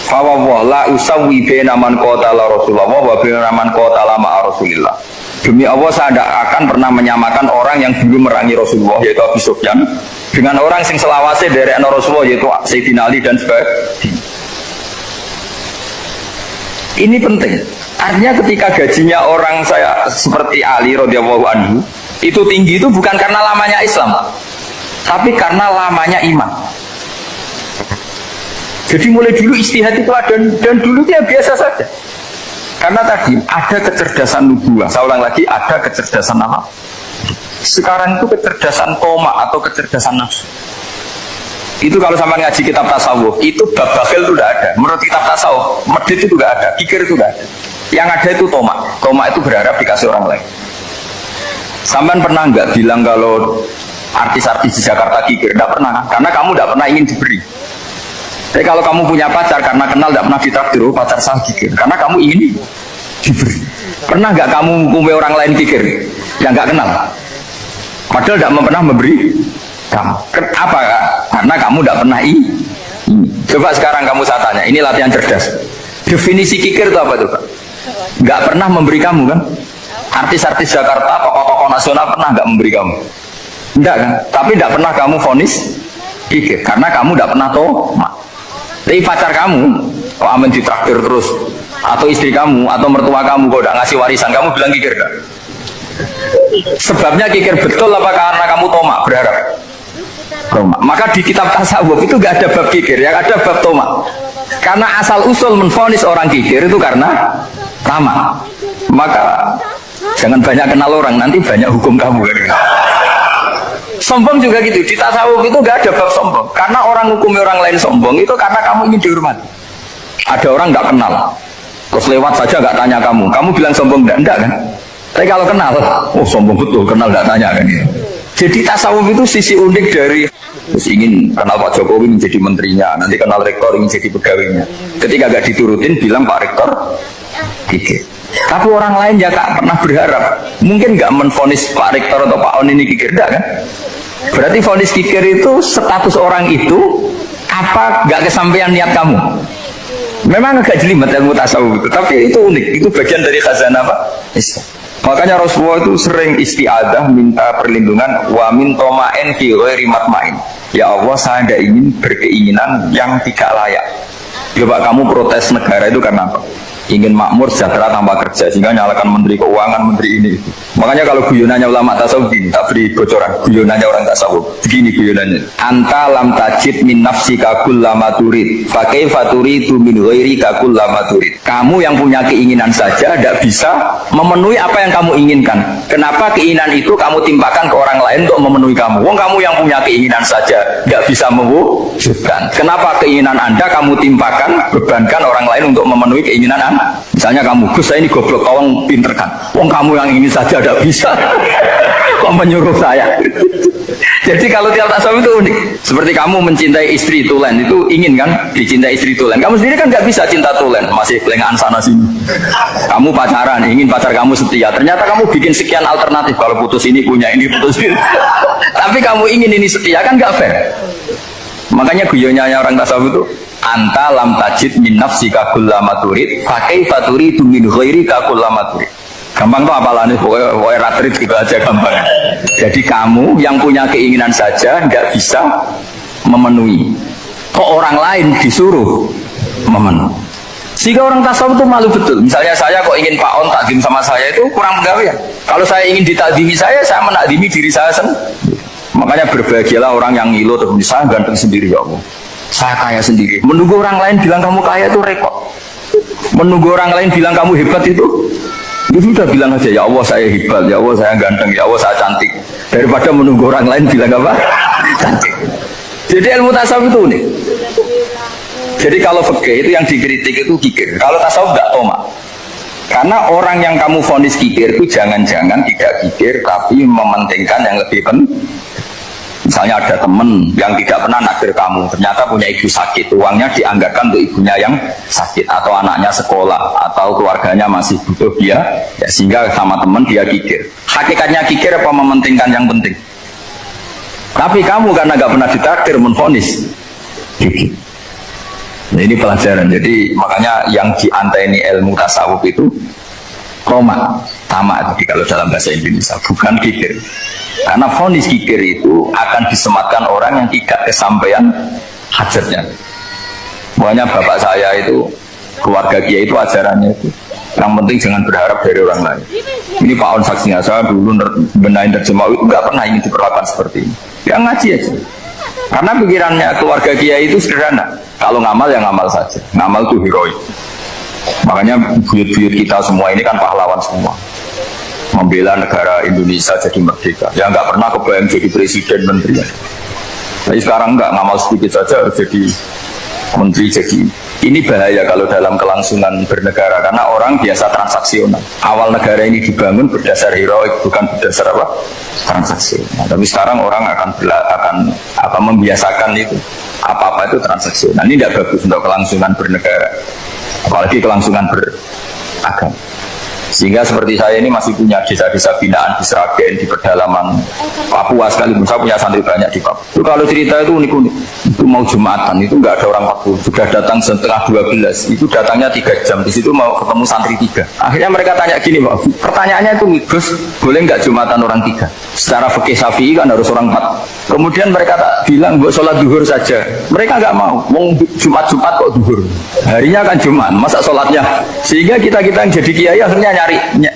Fawwah la usawwi baina man qatala Rasulullah wa baina man qatala ma'a Rasulillah. Demi Allah, saya tidak akan pernah menyamakan orang yang dulu merangi Rasulullah, yaitu Abu Sufyan, dengan orang yang selawase dari Rasulullah, yaitu Sayyidina Ali dan sebagainya. Ini penting. Artinya ketika gajinya orang saya seperti Ali radhiyallahu anhu itu tinggi, itu bukan karena lamanya Islam, tapi karena lamanya iman. Jadi mulai dulu istihad itu ada, dan dulu dia biasa saja. Karena tadi ada kecerdasan nubuah. Saya ulang lagi, ada kecerdasan apa? Sekarang itu kecerdasan toma atau kecerdasan nafsu. Itu kalau sampai ngaji kitab tasawuf, itu bab bakhil itu tidak ada. Menurut kitab tasawuf, medit itu tidak ada, kikir itu tidak ada. Yang ada itu toma. Toma itu berharap dikasih orang lain. Sampai pernah nggak bilang kalau artis-artis di Jakarta kikir? Tidak pernah, karena kamu tidak pernah ingin diberi. Tapi kalau kamu punya pacar, karena kenal tidak pernah ditraktir, pacar saya kikir, karena kamu ingin diberi. Pernah nggak kamu hukumi orang lain kikir yang nggak kenal? Padahal tidak pernah memberi kamu. Apa? Karena kamu tidak pernah Coba sekarang kamu saya tanya, ini latihan cerdas. Definisi kikir itu apa tuh, Pak? Nggak pernah memberi kamu kan? Artis-artis Jakarta, tokoh-tokoh nasional pernah nggak memberi kamu? Enggak kan? Tapi tidak pernah kamu vonis kikir, karena kamu tidak pernah toma. Tapi pacar kamu, kok aman ditraktir terus, atau istri kamu, atau mertua kamu, kok udah ngasih warisan, kamu bilang kikir kan? Sebabnya kikir betul apa karena kamu toma, berharap? Toma. Maka di kitab tasawuf itu gak ada bab kikir, yang ada bab toma. Karena asal usul menvonis orang kikir itu karena tama. Maka jangan banyak kenal orang, nanti banyak hukum kamu. Sombong juga gitu, di tasawuf itu gak ada bab sombong. Karena orang hukumi orang lain sombong itu karena kamu ingin dihormati. Ada orang gak kenal, terus lewat saja gak tanya kamu bilang sombong enggak kan? Tapi kalau kenal, oh sombong betul, kenal gak tanya kan gitu. Jadi tasawuf itu sisi unik dari terus ingin kenal Pak Jokowi menjadi menterinya, nanti kenal rektor ingin jadi pegawainya. Ketika gak diturutin bilang Pak Rektor kikir. Tapi orang lain ya gak pernah berharap. Mungkin gak menvonis Pak Rektor atau Pak On ini kikir, enggak kan? Berarti vonis kikir itu status orang itu apa gak kesampaian niat kamu? Memang agak jelimet ilmu tasawuf itu, tapi itu unik. Itu bagian dari khazanah apa? Islam. Makanya Rasulullah itu sering istiadah minta perlindungan wa min toma'in fi ghairi matma'in. Ya Allah, saya tidak ingin berkeinginan yang tidak layak. Coba kamu protes negara itu karena apa? Ingin makmur sejahtera tanpa kerja, sehingga nyalakan menteri keuangan, menteri ini itu. Makanya kalau guyonannya ulama tasawuf gini, tak beri bocoran, guyonannya orang tasawuf begini guyonannya. Anta lam tajid min nafsika kullama turid fa kaifa turidu min ghairika kullama turid. Kamu yang punya keinginan saja tidak bisa memenuhi apa yang kamu inginkan. Kenapa keinginan itu kamu timpakan ke orang lain untuk memenuhi kamu? Wong kamu yang punya keinginan saja tidak bisa mewujudkan. Kenapa keinginan Anda kamu timpakan, bebankan orang lain untuk memenuhi keinginan Anda? Misalnya kamu, Gus saya ini goblok, tolong pinterkan. Wong kamu yang ini saja tidak bisa, kok menyuruh saya? Jadi kalau tiap tasawuf itu unik. Seperti kamu mencintai istri tulen, itu ingin kan dicintai istri tulen. Kamu sendiri kan nggak bisa cinta tulen, masih pelengahan sana sini. Kamu pacaran, ingin pacar kamu setia. Ternyata kamu bikin sekian alternatif. Kalau putus ini punya ini, putus ini. Tapi kamu ingin ini setia kan nggak fair. Makanya guyonnya orang tasawuf itu anta lam tajid min nafsika kullama turid fa kaifa turidu min ghairika kullama turid. Gampang tuh apalane pokoknya ratrit gitu aja gampang. Jadi kamu yang punya keinginan saja nggak bisa memenuhi, kok orang lain disuruh memenuhi. Sehingga orang tasawuf itu malu betul. Misalnya saya kok ingin Pak On takdim sama saya itu kurang pegawaian. Kalau saya ingin ditakdimi saya menakdimi diri saya sendiri. Makanya berbahagialah orang yang ngilu terus saya ganteng sendiri ya Allah, saya kaya sendiri. Menunggu orang lain bilang kamu kaya itu repot. Menunggu orang lain bilang kamu hebat itu sudah bilang aja ya Allah saya hebat, ya Allah saya ganteng, ya Allah saya cantik. Daripada menunggu orang lain bilang apa? Cantik. Jadi ilmu tasawuf itu unik. Jadi kalau fikih itu yang dikritik itu kikir. Kalau tasawuf enggak tomak. Karena orang yang kamu vonis kikir itu jangan-jangan tidak kikir tapi mementingkan yang lebih penting. Misalnya ada teman yang tidak pernah nakdir kamu, ternyata punya ibu sakit, uangnya dianggarkan untuk ibunya yang sakit, atau anaknya sekolah, atau keluarganya masih butuh dia, ya sehingga sama teman dia kikir. Hakikatnya kikir apa mementingkan yang penting? Tapi kamu karena gak pernah ditakdir menvonis kikir. Nah, ini pelajaran. Jadi makanya yang dianteni ilmu tasawuf itu tamak. Jadi kalau dalam bahasa Indonesia bukan kikir. Karena vonis kikir itu akan disematkan orang yang tidak kesampaian hajatnya. Makanya bapak saya itu, keluarga Kiai itu ajarannya itu yang penting jangan berharap dari orang lain. Ini Pak On saksinya, saya dulu benahin terjemah itu nggak pernah ingin diperlakukan seperti ini. Ya ngaji aja. Karena pikirannya keluarga Kiai itu sederhana. Kalau ngamal ya ngamal saja. Ngamal itu heroik. Makanya buyut-buyut kita semua ini kan pahlawan semua. Membela negara Indonesia jadi merdeka. Ya nggak pernah kebayang jadi presiden menteri. Tapi sekarang nggak, ngamal sedikit saja harus jadi menteri. Jadi ini bahaya kalau dalam kelangsungan bernegara, karena orang biasa transaksional. Awal negara ini dibangun berdasar heroik, bukan berdasar apa? Transaksional. Tapi sekarang orang akan membiasakan itu. Apa-apa itu transaksional. Ini tidak bagus untuk kelangsungan bernegara. Apalagi kelangsungan beragama. Sehingga seperti saya ini masih punya desa-desa binaan di Sragen, di pedalaman Papua sekalipun. Saya punya santri banyak di Papua. Itu kalau cerita itu unik-unik. Itu mau Jumatan, itu nggak ada orang Papua. Sudah datang setengah 12, itu datangnya 3 jam. Di situ mau ketemu santri 3. Akhirnya mereka tanya gini, Pak. Pertanyaannya itu, Gus, boleh nggak Jumatan orang 3? Secara fikih Syafi'i kan harus orang 4. Kemudian mereka tak bilang, buat sholat duhur saja. Mereka nggak mau. Mau Jumat-Jumat kok duhur. Harinya kan Jumat, masa sholatnya? Sehingga kita yang jadi kiai akhirnya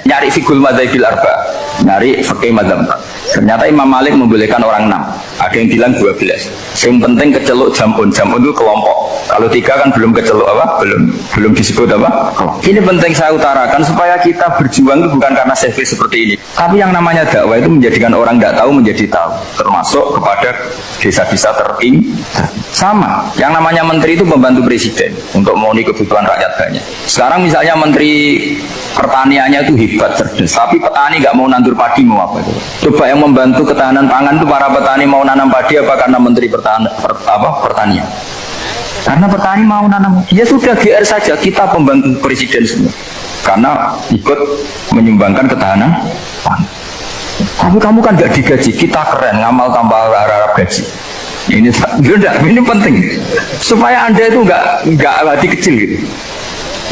nyari fikul madzhabil arba, nyari fikih madzhab. Ternyata Imam Malik membolehkan orang 6, ada yang bilang 12. Yang penting keceluk jamun itu kelompok. Kalau 3 kan belum keceluk apa? Belum disebut apa? Ini penting saya utarakan supaya kita berjuang itu bukan karena selfie seperti ini. Tapi yang namanya dakwah itu menjadikan orang tidak tahu menjadi tahu, termasuk kepada desa-desa tertinggi. Sama, yang namanya menteri itu pembantu presiden untuk memenuhi kebutuhan rakyat banyak. Sekarang misalnya menteri pertaniannya itu hebat, cerdas, tapi petani nggak mau nandur padi, mau apa itu? Coba yang membantu ketahanan pangan itu para petani mau nanam padi apa karena menteri pertanian? Karena petani mau nanam, ya sudah GR saja, kita pembantu presiden semua. Karena ikut menyumbangkan ketahanan pangan. Tapi kamu kan nggak digaji, kita keren, ngamal tambah harap gaji. Ini penting supaya Anda itu nggak hati kecil gitu.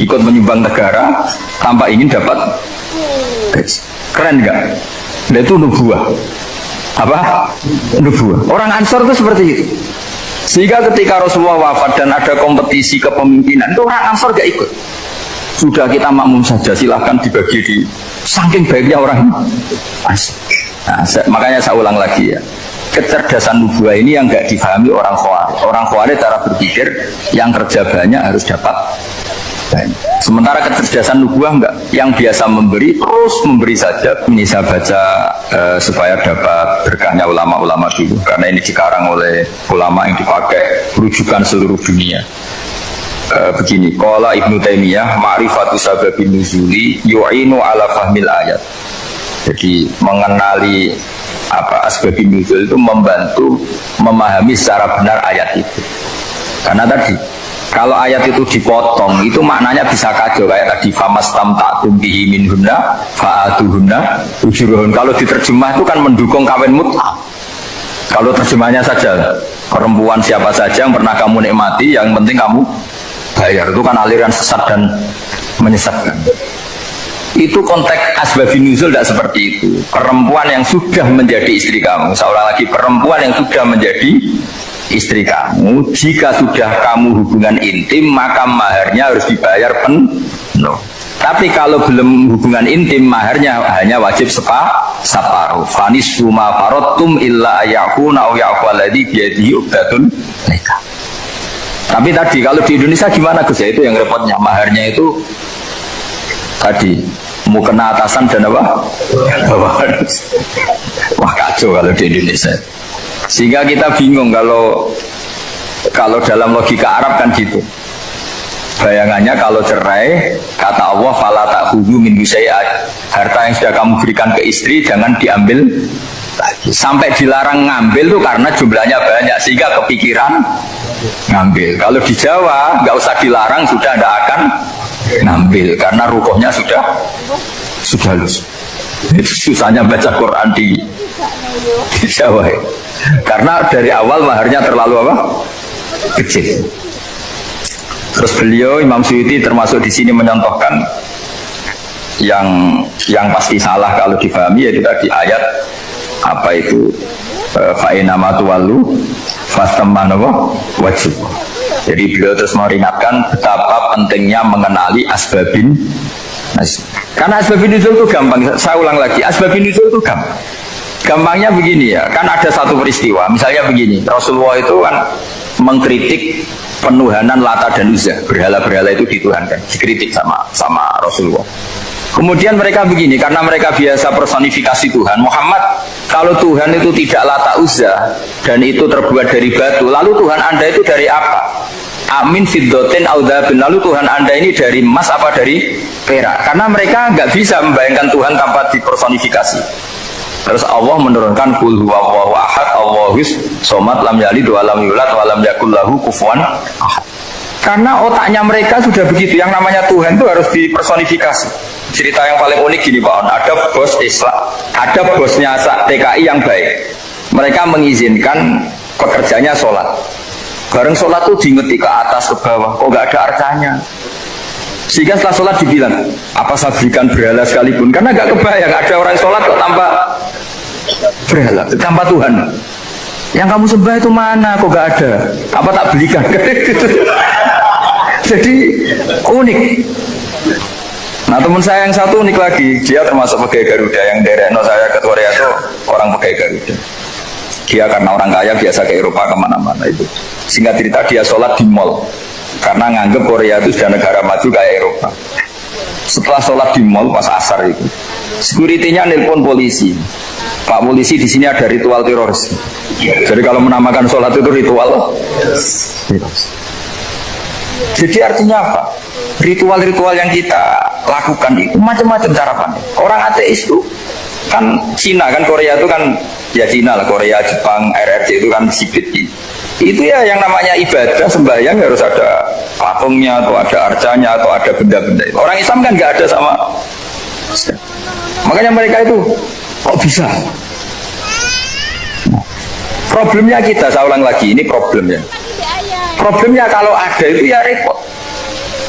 Ikut menyumbang negara tanpa ingin dapat gaji. Keren nggak? Nah, itu nubuah. Apa? Nubuah. Orang Ansor itu seperti itu. Sehingga ketika Rasulullah wafat dan ada kompetisi kepemimpinan, itu orang Ansor gak ikut. Sudah kita makmum saja, silahkan dibagi di saking baiknya orang Ansor. Nah, makanya saya ulang lagi ya. Kecerdasan nubuah ini yang nggak difahami orang Khawarij. Orang Khawarij cara berpikir yang kerja banyak harus dapat banyak. Sementara kecerdasan nubuah enggak, yang biasa memberi terus memberi saja. Ini saya baca supaya dapat berkahnya ulama-ulama dulu, karena ini dikarang oleh ulama yang dipakai rujukan seluruh dunia. Begini, qala Ibnu Taimiyah ma'rifatu sababin nuzuli yu'inu ala fahmil ayat. Jadi mengenali asbabun nuzul itu membantu memahami secara benar ayat itu. Karena tadi kalau ayat itu dipotong itu maknanya bisa kacau, kayak tadi famastam ta'tum bihi minhunna fa'atuhunna ujurun. Kalau diterjemah itu kan mendukung kawin mutlak. Kalau terjemahnya saja perempuan siapa saja yang pernah kamu nikmati, yang penting kamu bayar, itu kan aliran sesat dan menyesatkan. Itu konteks asbabun nuzul tidak seperti itu. Perempuan yang sudah menjadi istri kamu, seolah lagi perempuan yang sudah menjadi istri kamu, jika sudah kamu hubungan intim maka maharnya harus dibayar penuh. Tapi kalau belum hubungan intim, maharnya hanya wajib separuh. Fanis suma farotum illa ayakuna aw ya'faladhi biyadihi uqdatun nikah. Tapi tadi kalau di Indonesia gimana Gus? Ya itu yang repotnya, maharnya itu tadi mau kena atasan dan apa? Wah kacau kalau di Indonesia. Sehingga kita bingung kalau dalam logika Arab kan gitu. Bayangannya kalau cerai, kata Allah fala ta'khudhu min syai'an. Harta yang sudah kamu berikan ke istri jangan diambil lagi. Sampai dilarang ngambil tuh karena jumlahnya banyak, sehingga kepikiran ngambil. Kalau di Jawa nggak usah dilarang, sudah tidak akan ngambil karena rukuhnya sudah halus. Itu susahnya baca Quran di Jawa ya. Karena dari awal maharnya terlalu apa? Kecil. Terus beliau Imam Suyuti termasuk di sini menyontohkan yang pasti salah kalau difahami, yaitu tadi ayat apa itu fa'inama tuwallu fastamanawa wajib. Jadi beliau terus meringatkan betapa pentingnya mengenali asbabin. Karena asbabun nuzul itu gampang. Saya ulang lagi, asbabun nuzul itu gampang. Gampangnya begini ya, kan ada satu peristiwa. Misalnya begini, Rasulullah itu kan mengkritik penuhanan Lata dan Uzza, berhala-berhala itu dituhankan, dikritik sama Rasulullah. Kemudian mereka begini, karena mereka biasa personifikasi Tuhan. Muhammad, kalau Tuhan itu tidak Lata Uzza dan itu terbuat dari batu, lalu Tuhan Anda itu dari apa? Amin fiddotin audabin, lalu Tuhan Anda ini dari emas apa dari perak? Karena mereka nggak bisa membayangkan Tuhan tanpa dipersonifikasi. Terus Allah menurunkan qul huwallahu ahad Allahus somad lam yalid wa lam yulad wa lam yakul lahu kufuwan ahad. Karena otaknya mereka sudah begitu, yang namanya Tuhan itu harus dipersonifikasi. Cerita yang paling unik gini Pak On, ada bos Islam, ada bosnya TKI yang baik. Mereka mengizinkan pekerjanya sholat. Bareng sholat tuh diingeti ke atas ke bawah, kok gak ada arcanya. Sehingga setelah sholat dibilang, apa saya berikan berhala sekalipun? Karena gak kebayang ada orang sholat kok tanpa berhala, tanpa Tuhan. Yang kamu sembah itu mana? Kok gak ada? Apa tak belikan? Jadi unik. Nah teman saya yang satu unik lagi, dia termasuk pegawai Garuda, yang derekno saya ke Korea itu orang pegawai Garuda. Dia karena orang kaya biasa ke Eropa kemana-mana itu. Singkat cerita dia sholat di mall karena nganggep Korea itu sudah negara maju kayak Eropa. Setelah sholat di mall pas asar itu, security-nya nelpon polisi. Pak polisi, di sini ada ritual teroris. Jadi kalau menamakan sholat itu ritual. Jadi artinya apa? Ritual-ritual yang kita lakukan itu macam-macam cara pandang. Orang ateis itu kan Cina, kan Korea itu kan ya Cina lah, Korea, Jepang, RRC itu kan sipit. Itu ya yang namanya ibadah sembahyang harus ada patungnya atau ada arcanya atau ada benda-benda itu. Orang Islam kan nggak ada sama. Makanya mereka itu kok bisa? Problemnya kita, saya ulang lagi, ini problemnya. Problemnya kalau ada itu ya repot.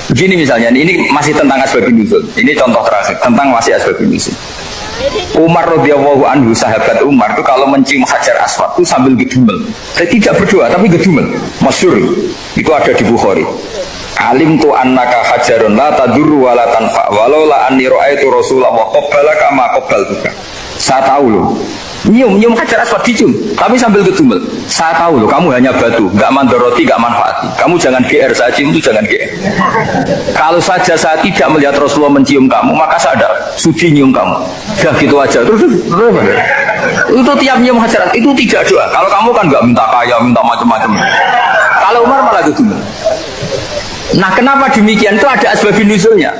Begini misalnya, ini masih tentang asbabun nuzul. Ini contoh terakhir tentang masih asbabun nuzul. Umar radhiyallahu anhu, sahabat Umar itu kalau mencium Hajar Aswad itu sambil gedumel. Tidak berdoa tapi gedumel. Masyhur. Itu ada di Bukhari. Alim tu annaka hajarun la tadurru wa la tanfa walau la anni ra'aitu Rasulullah wa qabbalaka ma qabbaltuka. Saya tahu loh. Nyium Hajar Aswad dicium, tapi sambil gedumel. Saya tahu loh, kamu hanya batu, nggak mandoroti, nggak manfaati. Kamu jangan GR, saya cium itu jangan GR. Kalau saja saya tidak melihat Rasulullah mencium kamu, maka saya ada sudi nyium kamu. Dah gitu aja. Terus itu tiap nyium Hajar Aswad itu tidak doa. Kalau kamu kan nggak minta kaya, minta macam-macam. Kalau Umar malah gedumel. Nah, kenapa demikian? Itu ada asbabun nuzulnya.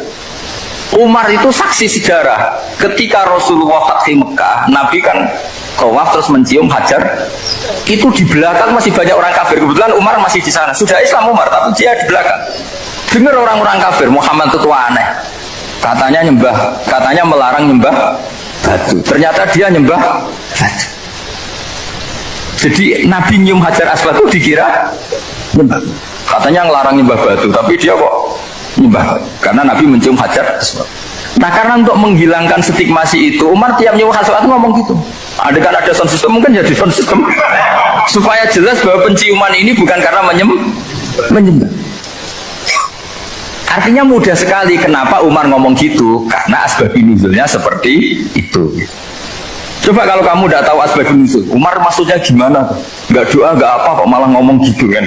Umar itu saksi sejarah ketika Rasulullah Fathi Mekah, Nabi kan tawaf terus mencium Hajar. Itu di belakang masih banyak orang kafir. Kebetulan Umar masih di sana. Sudah Islam Umar, tapi dia di belakang. Dengar orang-orang kafir, Muhammad itu aneh. Katanya melarang nyembah batu. Ternyata dia nyembah batu. Jadi Nabi nyium Hajar Aswad itu dikira nyembah. Katanya ngelarang nyembah batu, tapi dia kok nyembah, karena Nabi mencium Hajar Aswad. Nah, karena untuk menghilangkan stigmasi itu, Umar tiap nyium Hajar Aswad ngomong gitu. Kan ada sound system, mungkin jadi sound system supaya jelas bahwa penciuman ini bukan karena menyembah. Artinya mudah sekali kenapa Umar ngomong gitu, karena asbabun nuzulnya seperti itu. Coba kalau kamu udah tahu asbabun nuzul, Umar maksudnya gimana? Nggak doa, nggak apa, kok malah ngomong gitu kan?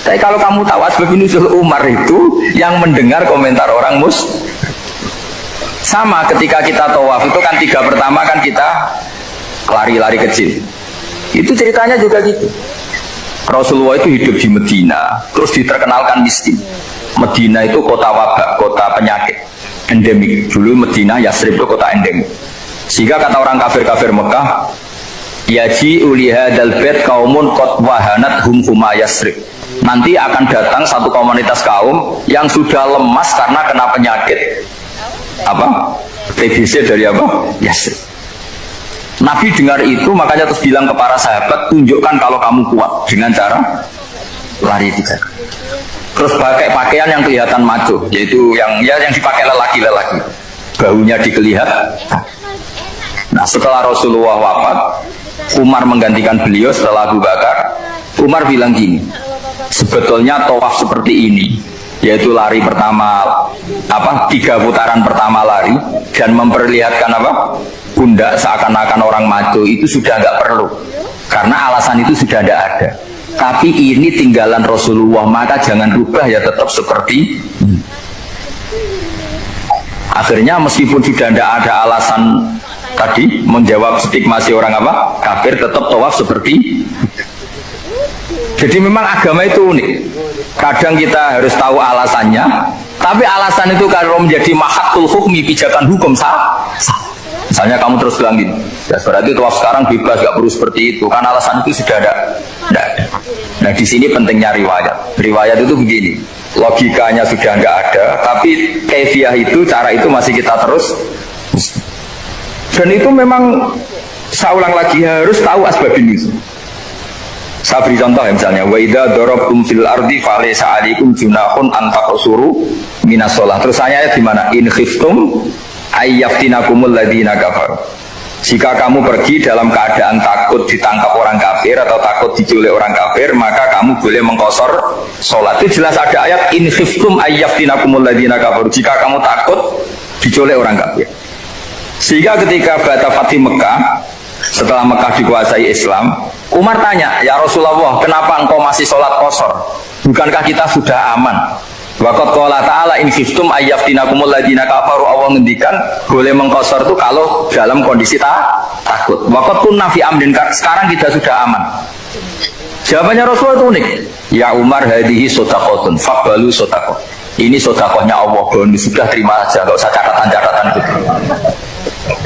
Tapi kalau kamu tahu asbabun nuzul Umar itu yang mendengar komentar orang sama ketika kita tawaf itu kan 3 pertama kan kita lari-lari kecil. Itu ceritanya juga gitu. Rasulullah itu hidup di Medina, terus diterkenalkan miskin. Medina itu kota wabak, kota penyakit endemik. Dulu Medina Yasrib itu kota endemik. Sehingga kata orang kafir-kafir Mekah, yaji ulihadal bait kaumun qad wahanat hum huma Yasrib. Nanti akan datang satu komunitas kaum yang sudah lemas karena kena penyakit TBC dari Yasrib. Nabi dengar itu makanya terus bilang ke para sahabat, tunjukkan kalau kamu kuat dengan cara lari 3 kali. Terus pakai pakaian yang kelihatan maco, yaitu yang dipakai lelaki-lelaki, baunya dikelihatan. Nah, setelah Rasulullah wafat, Umar menggantikan beliau setelah Abu Bakar. Umar bilang gini, sebetulnya tawaf seperti ini, yaitu lari pertama 3 putaran pertama lari dan memperlihatkan pundak seakan-akan orang maco, itu sudah nggak perlu karena alasan itu sudah tidak ada. Tapi ini tinggalan Rasulullah, maka jangan rubah, ya tetap seperti ini. Akhirnya meskipun sudah tidak ada alasan tadi menjawab stigmasi orang kafir, tetap tawaf seperti itu. Jadi memang agama itu unik. Kadang kita harus tahu alasannya, tapi alasan itu kalau menjadi mahatul hukmi, pijakan hukum sah. Misalnya kamu terus bilang gini, ya berarti tawaf sekarang bebas, gak perlu seperti itu, karena alasan itu sudah ada. Nah, di sini pentingnya riwayat. Riwayat itu begini, logikanya sudah nggak ada, tapi kaifiah itu, cara itu masih kita terus. Dan itu memang, saya ulang lagi, harus tahu asbabun nuzul. Saya beri contoh ya, misalnya wa idza darabtum fil ardi falaysa 'alaikum junahun an taqsuru minas shalah. Terus saya di mana? In khiftum ayyaftinakumul ladzina kafaru. Jika kamu pergi dalam keadaan takut ditangkap orang kafir atau takut diculik orang kafir, maka kamu boleh mengqasar salat. Itu jelas ada ayat in khiftum ayyaftinakumul ladzina kafaru. Jika kamu takut diculik orang kafir. Sehingga ketika Ba'da Fathi Mekah, setelah Mekah dikuasai Islam, Umar tanya, ya Rasulullah, kenapa engkau masih sholat qasar? Bukankah kita sudah aman? Waqat qala ta'ala in khiftum ayyaftinakumul ladina kafaru, Allah ngendikan boleh mengqasar itu kalau dalam kondisi takut. Waqat kunna fi amrin, sekarang kita sudah aman. Jawabannya Rasulullah itu unik. Ya Umar, hadihi sodaqotun faqbalu sodaqot. Ini sodakohnya Allah, bonus, sudah terima aja, nggak usah catatan-catatan gitu.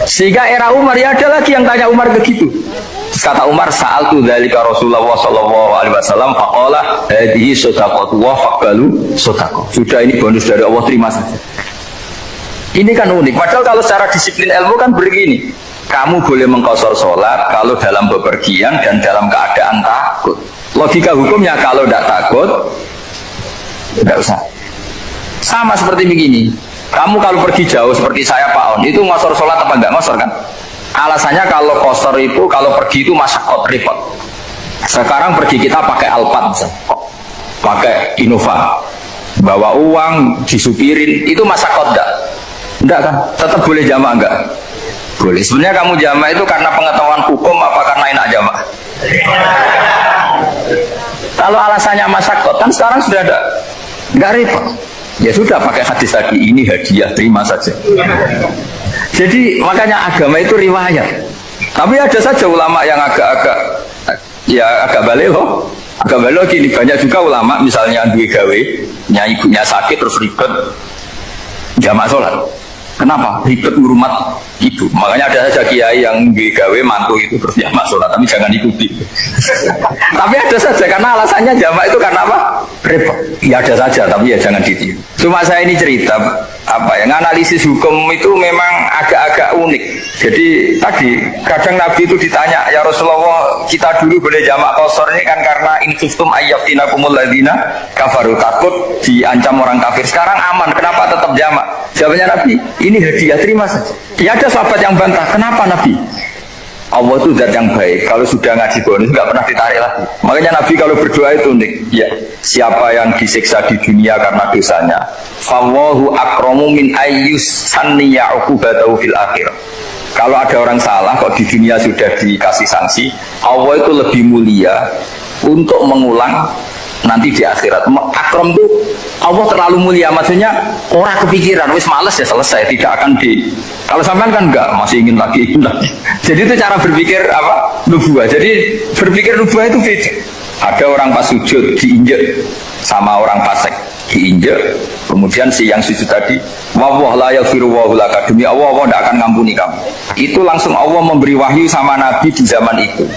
Sehingga era Umar ya ada lagi yang tanya Umar begitu. Kata Umar, sa'al tu dzalika Rasulullah sallallahu alaihi wasallam faqala hadhihi shadaqatu wa faqbalu shadaqah. Sudah, ini bonus dari Allah, terima saja. Ini kan unik. Padahal kalau secara disiplin ilmu kan begini. Kamu boleh mengqasar sholat kalau dalam bepergian dan dalam keadaan takut. Logika hukumnya kalau tidak takut tidak usah. Sama seperti begini. Kamu kalau pergi jauh seperti saya Pak On, itu ngosor sholat apa enggak ngosor kan? Alasannya kalau kosor itu, kalau pergi itu masyakot, repot. Sekarang pergi kita pakai Alphard, pakai Innova, bawa uang, disupirin, itu masyakot enggak? Enggak kan? Tetap boleh jamaah enggak? Boleh. Sebenarnya kamu jamaah itu karena pengetahuan hukum apa karena enak jamaah? Kalau alasannya masyakot, kan sekarang sudah ada, enggak repot. Ya sudah, pakai hadis tadi, ini hadiah, terima saja. Jadi makanya agama itu riwayat. Tapi ada saja ulama yang agak balik loh. Agak balik gini, banyak juga ulama misalnya duwe gawe, ibunya sakit terus ribet jamaah sholat. Kenapa? Ribet ngurmat ibu. Makanya ada saja kiai yang duwe gawe mantu itu terus jamaah sholat, tapi jangan ikuti. Tapi ada saja karena alasannya jamaah itu karena apa? Repot. Ya ada saja, tapi ya jangan ditiru. Cuma saya ini cerita analisis hukum itu memang agak-agak unik. Jadi tadi kadang Nabi itu ditanya, ya Rasulullah, kita dulu boleh jamak qasar ini kan karena in khiftum ayyaftinakumul ladina kafaru, takut diancam orang kafir. Sekarang aman, kenapa tetap jamak? Jawabannya Nabi, ini hadiah, terima saja. Ya ada sahabat yang bantah, kenapa Nabi? Allah itu zat yang baik. Kalau sudah ngaji bonus nggak pernah ditarik lagi. Makanya Nabi kalau berdoa itu unik. Ya, siapa yang disiksa di dunia karena dosanya, fawahu akramu min ayyus sanniya uqubatahu fil akhirah. Kalau ada orang salah kok di dunia sudah dikasih sanksi, Allah itu lebih mulia untuk mengulang nanti di akhirat. Akram itu Allah terlalu mulia, maksudnya orang kepikiran wis males ya selesai, tidak akan di. Kalau sampean kan enggak, masih ingin lagi. Jadi itu cara berpikir apa? Nubuah. Jadi berpikir nubuah itu beda. Ada orang pas sujud diinjek sama orang fasik, diinjek. Kemudian si yang sujud tadi, wawah la yaghfiru wa laka, demi Allah tidak akan ngampuni kamu. Itu langsung Allah memberi wahyu sama Nabi di zaman itu.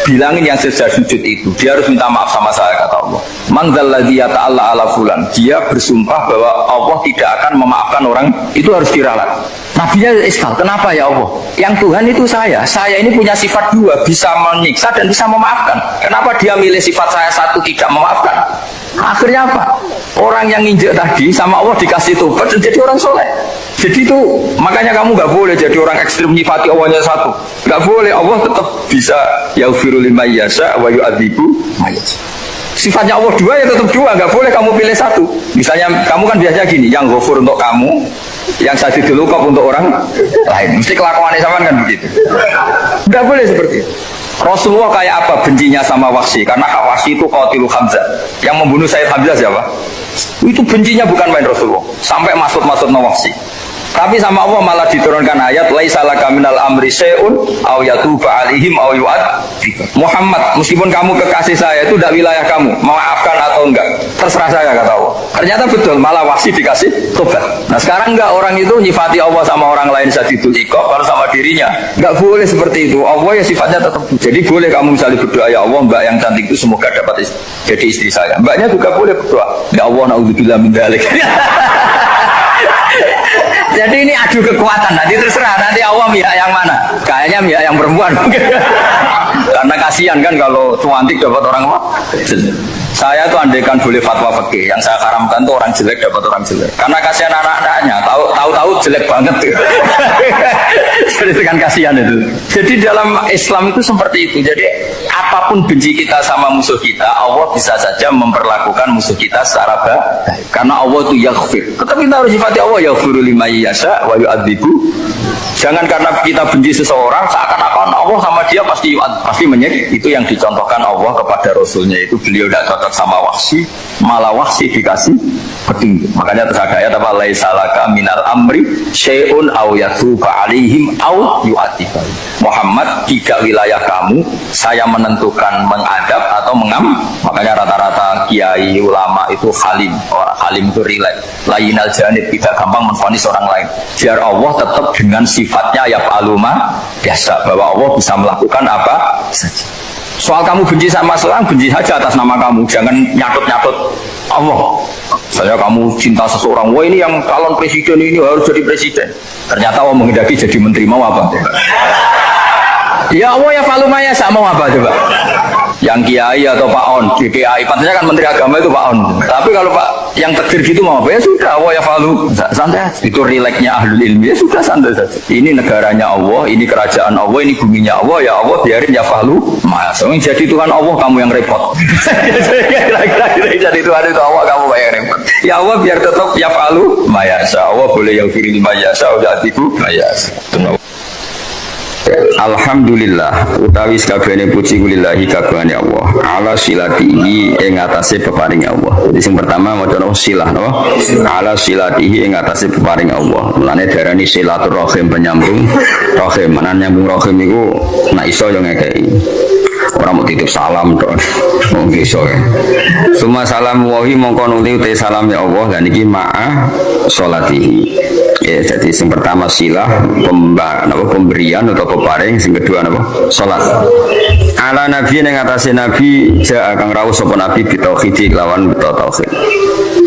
Bilangin yang sedang sujud itu, dia harus minta maaf sama saya, kata Allah. Man dzalladzi yata'alla ala fulan, dia bersumpah bahwa Allah tidak akan memaafkan orang, itu harus diralat. Nabinya iskal, kenapa ya Allah? Yang Tuhan itu saya ini punya sifat dua, bisa menyiksa dan bisa memaafkan. Kenapa dia milih sifat saya satu tidak memaafkan? Akhirnya apa? Orang yang nginjek tadi sama Allah dikasih tobat dan jadi orang soleh. Jadi itu makanya kamu nggak boleh jadi orang ekstrim nyifati Allahnya satu. Nggak boleh, Allah tetap bisa yaghfiru liman yasha wa yu'adzibu man yasha. Sifatnya Allah dua ya tetap dua, nggak boleh kamu pilih satu. Misalnya kamu kan biasa gini, yang ghafur untuk kamu, yang sadidul uqab untuk orang lain. Mesti kelakuannya sama kan begitu. Nggak boleh seperti itu. Rasulullah kayak apa bencinya sama Wahsy? Karena Wahsy itu qatilu Hamzah. Yang membunuh Sayyid Hamzah siapa? Itu bencinya bukan main Rasulullah. Sampai maksud-maksud Wahsy. Tapi sama Allah malah diturunkan ayat laisa laka minal amri syai'un aw yatuba alaihim aw yu'adzib. Muhammad, meskipun kamu kekasih saya itu tidak wilayah kamu, memaafkan atau enggak, terserah saya, kata Allah. Ternyata betul, malah Wahsy dikasih tobat. Nah sekarang enggak, orang itu nyifati Allah sama orang lain sadidul iqab, kalau sama dirinya enggak boleh seperti itu. Allah ya sifatnya tetap. Jadi boleh kamu misalnya berdoa, ya Allah mbak yang cantik itu semoga dapat jadi istri saya. Mbaknya juga boleh berdoa, ya Allah naudzubillah min dzalik. Jadi ini adu kekuatan, nanti terserah nanti Allah pihak yang mana. Kayaknya pihak yang perempuan. Karena kasihan kan kalau cantik dapat orang apa? Saya tuh andaikan boleh fatwa fikih, yang saya haramkan tuh orang jelek dapat orang jelek. Karena kasihan anak-anaknya, tahu-tahu jelek banget tuh. Jadi kan kasihan itu. Jadi dalam Islam itu seperti itu. Jadi apapun benci kita sama musuh kita, Allah bisa saja memperlakukan musuh kita secara baik. Karena Allah itu yaghfir. Tetapi kita harus sifati Allah yaghfiru liman yasha wa yu'adzibu. Jangan karena kita benci seseorang seakan-akan Allah sama dia pasti menyek. Itu yang dicontohkan Allah kepada Rasulnya, itu beliau tidak cocok sama Wahsy, malah Wahsy dikasih petunjuk. Makanya terus ada ayat apa laisalaka minal amri syai'un aw yatuba alaihim aw yu'adzibahum. Muhammad, tidak wilayah kamu saya menentukan mengadab atau mengam. Makanya rata-rata kiai ulama itu halim. Orang halim itu rileks, lainal janib, tidak gampang menvonis orang lain. Biar Allah tetap dengan sifatnya yaf'alu ma biasa, bahwa Allah bisa melakukan apa saja. Soal kamu benci sama seorang, benci saja atas nama kamu, jangan nyatut-nyatut Allah. Saya kamu cinta seseorang, wah ini yang calon presiden ini harus jadi presiden. Ternyata Allah menghendaki jadi menteri, mau apa? Ya Allah ya falumaya sama mau apa coba? Yang kiai atau Pak On, DPI, pantasnya kan menteri agama itu Pak On. Tapi kalau Pak yang takdir gitu mau apa? Ya sudah, Allah ya falu, santai. Itu rileksnya ahlul ilmi, ya sudah santai saja. Ini negaranya Allah, ini kerajaan Allah, ini buminya Allah, ya Allah biarin ya falu. Masa jadi Tuhan Allah kamu yang repot. Jadi Tuhan itu Allah kamu yang repot. Ya Allah biar tetap ya falu, mayasa Allah boleh yang firil mayasa, udah tipu mayasa. Alhamdulillah utawi sakabehane puji kulillahi kabehane Allah ala silatihi ing atase peparing Allah. Jadi sing pertama maca silah no ala silatihi ing atase peparing Allah. Mulane darani silaturahim penyambung rahim. Menan nyambung rahim iku nek iso yo ngekeki. Ora mau titip salam to. Wong iso. Suma salam wahi mongko nuti te salam ya Allah lan iki ma'a salatihi. Ya, jadi yang pertama silah pemberian atau peparing, yang kedua apa? Salat. Ala nabi yang atasnya nabi ja akan rawuh sapa nabi bitauhid lawan bitauhid.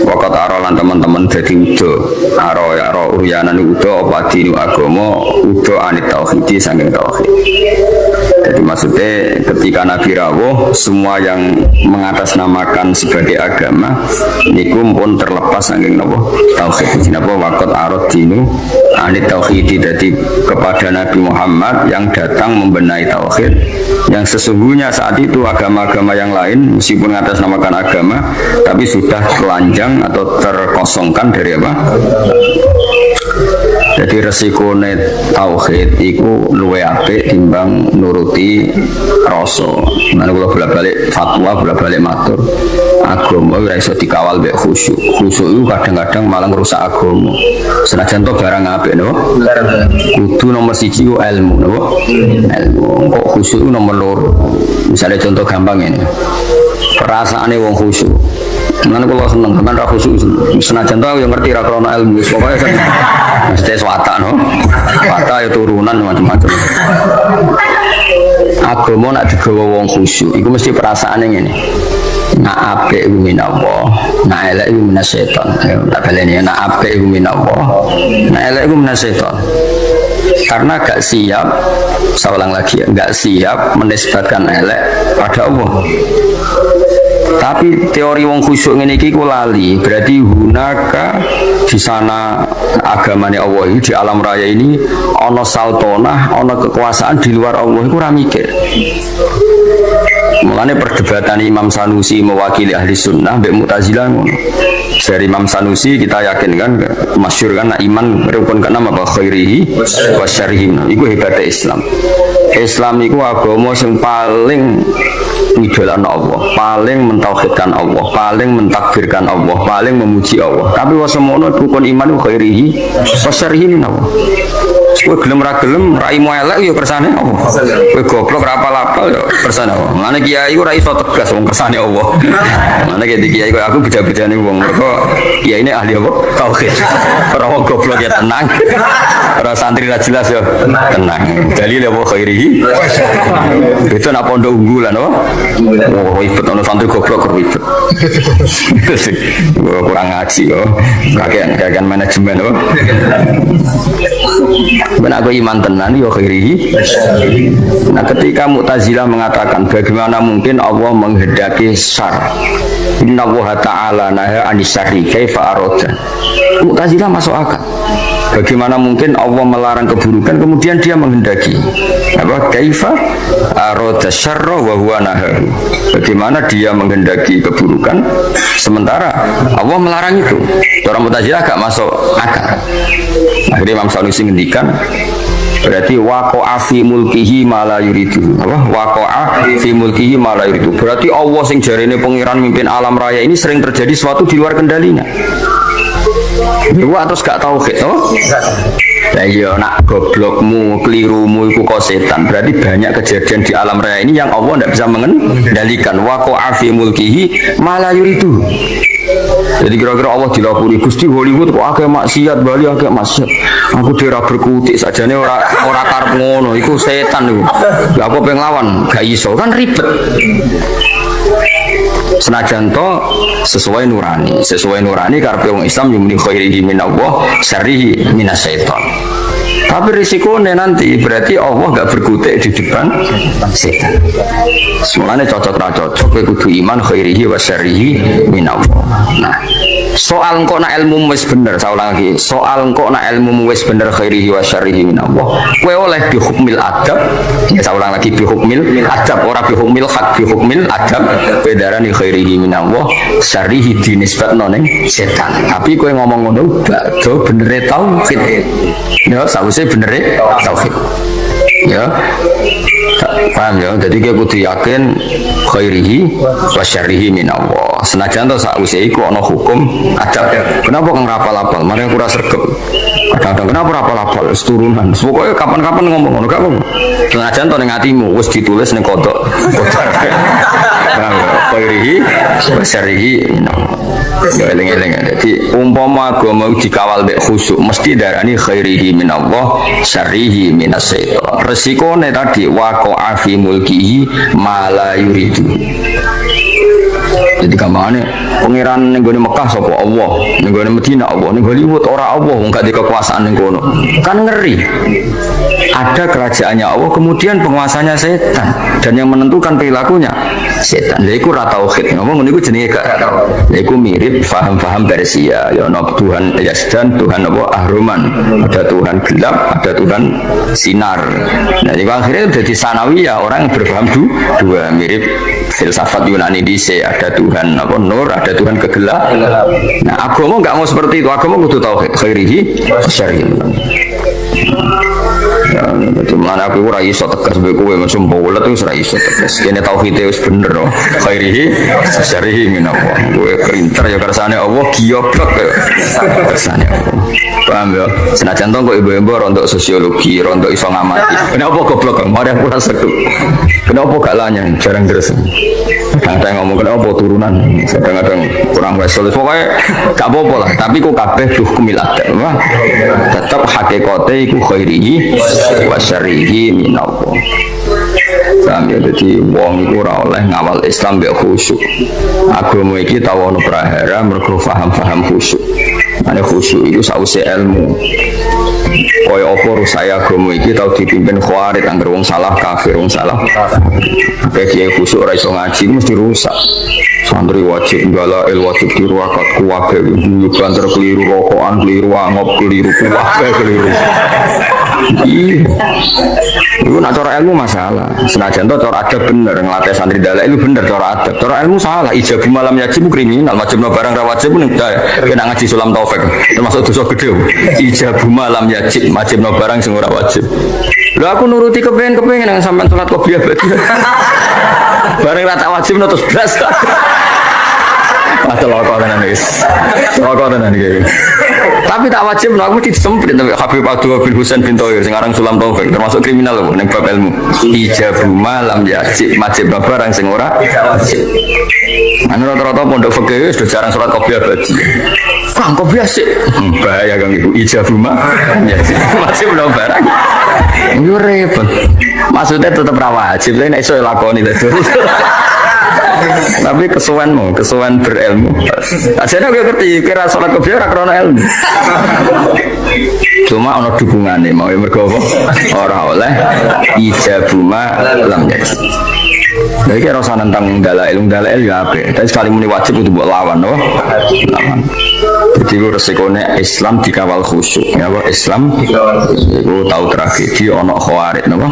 Wakat arolan teman-teman jadi udo aro ya aro uryanan udo apa dinu agama udo anit tauhid saking tauhid. Jadi maksudnya ketika Nabi rawuh semua yang mengatasnamakan sebagai agama niku pun terlepas saking napa tauhid. Napa wakat arad dinu anit tauhid, jadi kepada Nabi Muhammad yang datang membenahi tauhid yang sesungguhnya saat itu agama-agama yang lain meskipun mengatasnamakan agama tapi sudah telanjang atau terkosongkan dari apa? Jadi resiko tauhid itu luwe apik timbang nuruti rasa. Mana kula bolak-balik fatwa, bolak-balik matur. Agama ora iso dikawal mek khusyuk. Khusyuk itu kadang-kadang malah merusak agama. Senajan to barang apik no. Kudu nomor 1 ku ilmu no. Ilmu. Kok khusyuk itu nomor 2. Misalnya contoh gampang ini. Perasaane wong khusyuk. Mana kalau seneng, kan ra khusyuk senajan to yang ngerti ra krono ilmu. Pokoke kan mesti swata no. Swata ya turunan macam-macam. Agama nak digawa wong khusyuk iku mesti perasaane ngene. Nak apik iku minallah, nak elek iku minasyaiton. Tak baleni nak apik iku minallah, nak elek iku minasyaiton. Karena gak siap, saya ulang lagi ya, gak siap menisbatkan elek pada Allah. Tapi teori wong khusyuk ini ku lali, berarti hunaka di sana agamanya Allah ini di alam raya ini ono saltonah, ono kekuasaan di luar Allah itu ramikir. Mulanya perdebatan Imam Sanusi mewakili ahli sunnah mbek Mu'tazilah dari Imam Sanusi kita yakin kan masyhur kan iman rukun keenam apa khairihi wa syarrihi. Iku hebatnya Islam. Islam itu agama yang paling idolana Allah, paling mentauhidkan Allah, paling mentakbirkan Allah, paling memuji Allah. Tapi wasemono rukun iman itu khairihi wa syarrihi Allah. Kowe gelem ra gelem raimu elek ya kersane Allah. Kowe goblok ra apal-apal ya kersane Allah. Mane kiai ora iso tegas wong kersane Allah. Mane kiai kowe aku beda-bedane wong mergo kiai ini ahli apa? Tauhid. Ora wong goblok ya tenang. Ora santri ra jelas ya tenang. Dalil apa khairihi? Itu nak pondok unggulan apa? Oh ribet ono santri goblok ribet. Kurang ngaji kok. Kakean manajemen apa? Benar aku iman tenan ya khairihi. Nah ketika Mu'tazilah mengatakan bagaimana mungkin Allah menghendaki syar, inna Allah ta'ala naha anisari kaifa aroda. Mu'tazilah masuk akal. Bagaimana mungkin Allah melarang keburukan kemudian dia menghendaki apa kaifa aroda syarra wa huwa naha. Bagaimana dia menghendaki keburukan sementara Allah melarang itu. Orang Mu'tazilah agak masuk akal. Akhirnya Imam Sanusi ngendikan Berarti waqa'a fi mulkihi ma la yuridu. Apa? Waqa'a fi mulkihi ma la yuridu. Berarti Allah sing jarene pangeran mimpin alam raya ini sering terjadi sesuatu di luar kendalinya. Dewa terus gak tauhid, oh? Nah iya, nak goblokmu, kelirumu itu kok setan. Berarti banyak kejadian di alam raya ini yang Allah tidak bisa mengendalikan. Waqa'a fi mulkihi ma la yuridu. Jadi kira-kira Allah dilapuri Gusti Hollywood kok akeh maksiat, Bali akeh maksiat. Aku daerah berkutik sajane ora karep ngono, iku setan iku. Lah aku pengen lawan, gak iso kan ribet. Senajan to sesuai nurani karepe wong Islam yumni khairihi minallah syarrihi minasyaiton. Tapi risikonya nanti berarti Allah gak berkutik di depan setan. Semuanya cocok kowe kudu iman khairihi wa syarrihi minallah. Nah, soal engko nak ilmu wis bener, saya ulang lagi. Soal engko nak ilmu wis bener khairihi wa syarrihi minallah. Kowe oleh bi hukmil adab, ya saya ulang lagi bi hukmil adab, ora bi hukmil hak, bi hukmil adab. Kowe darani khairihi minallah, syarrihi dinisbatno ning setan. Tapi kowe ngomong ngono bakdo benere tauhid. Ya, sausé benere tauhid. Ya. Paham ya? Jadi kita kudu yakin khairihi wa syarrihi minallah. Senajan to sakwise iku ana hukum adab. Kenapa kang rapal-apal? Mari aku ora sregep. Kadang-kadang kenapa rapal-apal? Wis turunan. Pokoke kapan-kapan ngomong ngono gak apa. Senajan to ning atimu wis ditulis ning kodok. Khairihi wa syarrihi minallah. Ya eling-eling. Jadi umpama agama dikawal mek khusyuk mesti darani khairihi minallah syarrihi minasyaiton. Resikone tadi waqa'a fi mulkihi ma la yuridu. Jadi kamane pangeran ning gone Mekah sapa Allah, ning gone Madinah Allah, ning Hollywood ora Allah, wong gak di kekuasaan ning kono. Kan ngeri. Ada kerajaannya Allah, kemudian penguasanya setan dan yang menentukan perilakunya setan. Lha iku ra tauhid. Ngomong ngene iku jenenge gak tauhid. Lha iku mirip faham-faham Persia. Ya ana Tuhan Yazdan, Tuhan apa Ahruman. Ada Tuhan gelap, ada Tuhan sinar. Nah, di akhirnya jadi sanawiyah, orang yang berpaham dua mirip filsafat Yunani dhisik, ada Tuhan apa nur, ada Tuhan kegelapan. Nah, agama enggak mau seperti itu. Agama kudu tauhid khairihi syarrihi. Ya, cuman aku ora iso tegas mbek kowe mesum bolet wis ora iso tegas. Kene tauhid wis bener no. Khairihi syarrihi minallah. Kowe kerinter ya kersane Allah giyoblok ya. Kersane Allah. Paham ya? Senajan to kok ibu-ibu rontok sosiologi, rontok iso ngamati. Kenapa goblok? Mari aku rasa kenapa gak lanyang? Jarang deres. Kadang ngomong kenapa turunan, kadang-kadang kurang wesel. Pokoknya gak apa-apa lah. Tapi kok kabeh hukumil adab. Tetap hakikate iku khairihi wa syarrihi minallah. Sampai jadi wong iku ora oleh ngawal Islam mbek khusyuk. Agama iki tau ono prahara mergo paham-paham khusyuk. Ane khusyuk itu sause ilmu. Kaya apa rusaya agama iki tau dipimpin khawarij, angger wong salah kafir, wong salah. Kayak kiai khusyuk ora iso ngaji mesti rusak. Santri wajib galail, wajib tiru akad kuwabe, ibu banter keliru rokokan, keliru angop, keliru kuwabe, keliru. Itu nak cara ilmu masalah. Senajan to cara adab bener, ngelatih santri dalek itu bener cara adab. Cara ilmu salah. Ijab malam yajib kriminal, wajibna barang ra wajib pun kena ngaji sulam taufik. Termasuk dosa gede. Ijab malam yajib, wajibna barang sing ora wajib. Lho aku nuruti kepengen nang sampean salat qobliyah berarti. Bareng ra tak wajib terus blas. Atau lokal tenan guys, lokal tenan guys. Tapi tak wajib, aku disemprit sampai Habib Abdul bin Husain bin Thohir, sekarang Sulam Taufik, termasuk kriminal loh, neng bab ilmu. Ijabu malam yajib, wajib barang sing ora wajib. Anu rata-rata pondok fikih sudah jarang sholat qobliyah badi. Kang qobliyah sih, bahaya kang ibu. Ijabu malam yajib, wajib barang. Ini repot. Maksudnya tetap wajib, tapi nek iso lakoni itu. Tapi kesuwen berilmu. Ajane aku ngerti kira salat qobliyah ora krana ilmu. Cuma ana dukungane mau mergo apa? Ora oleh ijabu ma lam yajib. Lha iki rasa nentang dalail ya apik. Tapi sekali muni wajib kudu mbok lawan, no? Lawan. Jadi resikone Islam dikawal khusyuk. Ya apa Islam iku tau tragedi ana khawarij napa?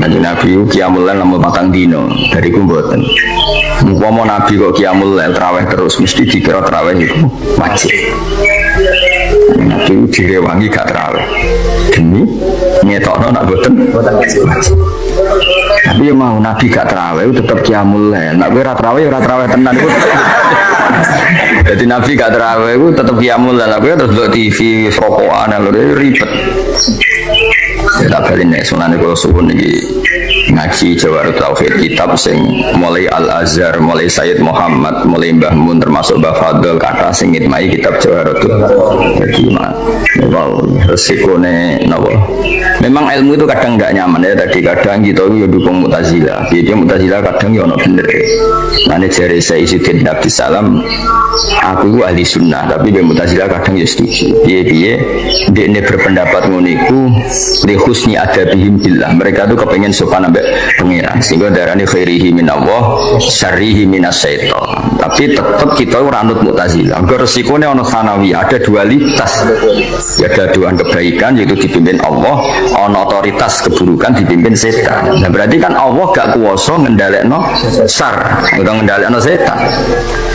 Nabi qiyamul lail lamun 4 dino dari ku mboten. Umpama Nabi kok qiyamul lail traweh terus mesti dikira traweh itu wajib. Nabi direwangi gak terawih demi ngetokno nak boten. Tapi ya mau Nabi gak terawih tetap qiyamul lail. Nak ora terawih tenan iku. Jadi Nabi gak terawih itu tetap qiyamul lail. Aku terus delok TV rokokan lho ribet. Tak balik nek sunane kula suwun iki ngaji Jawarut Tauhid kitab sing mulai Al-Azhar, mulai Sayyid Muhammad, mulai Mbah Mun termasuk Mbah Fadl kata sing ngitmai kitab Jawarut. Jadi wow, resikone napa? Memang ilmu itu kadang enggak nyaman ya, tadi kadang kita itu ya dukung Mu'tazilah. Dia Mu'tazilah kadang ya ono bener. Mane jare Sayyidina Nabi Salam aku ahli sunnah tapi dia Mu'tazilah kadang ya setuju. Piye-piye dekne berpendapat ngono iku li husni adabihim billah. Mereka tuh kepengen sopan ambek pengiran sehingga darani khairihi minallah syarrihi minasyaiton. Tapi tetap kita ora anut Mu'tazilah. Engko resikone ono sanawi, ada dualitas. Ya, ada dua kebaikan yaitu dipimpin Allah, ono otoritas keburukan dipimpin setan. Nah berarti kan Allah gak kuwasa ngendhalekno syar, utawa ngendhalekno setan.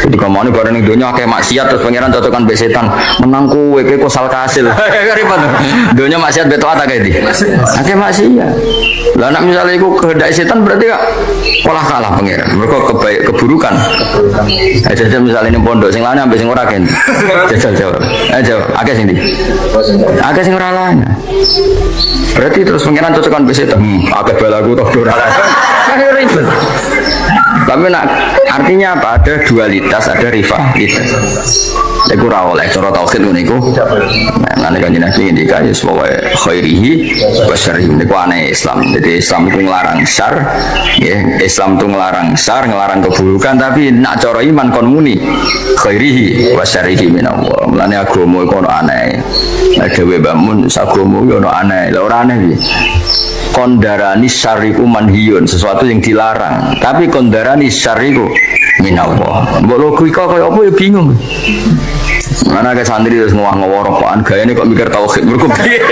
Jadi kamane bareng ning donya akeh maksiat terus pangeran cocokan mbek setan. Menang kowe kowe kosal kasil. Ribet. Donya maksiat beto ata kae iki. Akeh maksiat. Lah nek misale iku kehendak setan berarti kok olah kalah pangeran. Mergo keburukan. Jajal misalnya ning pondok sing lanang ambek sing ora gen. Jajal. Ayo akeh sing ndi? Akeh sing ora lanang. Berarti terus pangeran cocokan mbek setan. Akeh balaku toh ora lanang. Ribet. Tapi nak artinya apa? Ada dualitas, ada rivalitas. Iku ora oleh cara tauhid ngono iku. Nah nek kanjeng Nabi ngendika ya wae khairihi wa syarrihi niku aneh Islam. Jadi Islam itu nglarang syar, nggih. Islam itu nglarang syar, nglarang keburukan tapi nak cara iman kon muni khairihi wa syarrihi minallah. Mulane agama iku ono aneh. Nek dhewe bangun agama iku ono aneh. Lah ora aneh piye? Kondarani syariku manhiyun, sesuatu yang dilarang. Tapi kondarani syariku minallah. Mbok logika kaya apa ya bingung. Mana ke santri terus ngowah-ngowah rokokan gayane kok mikir tauhid mergo piye.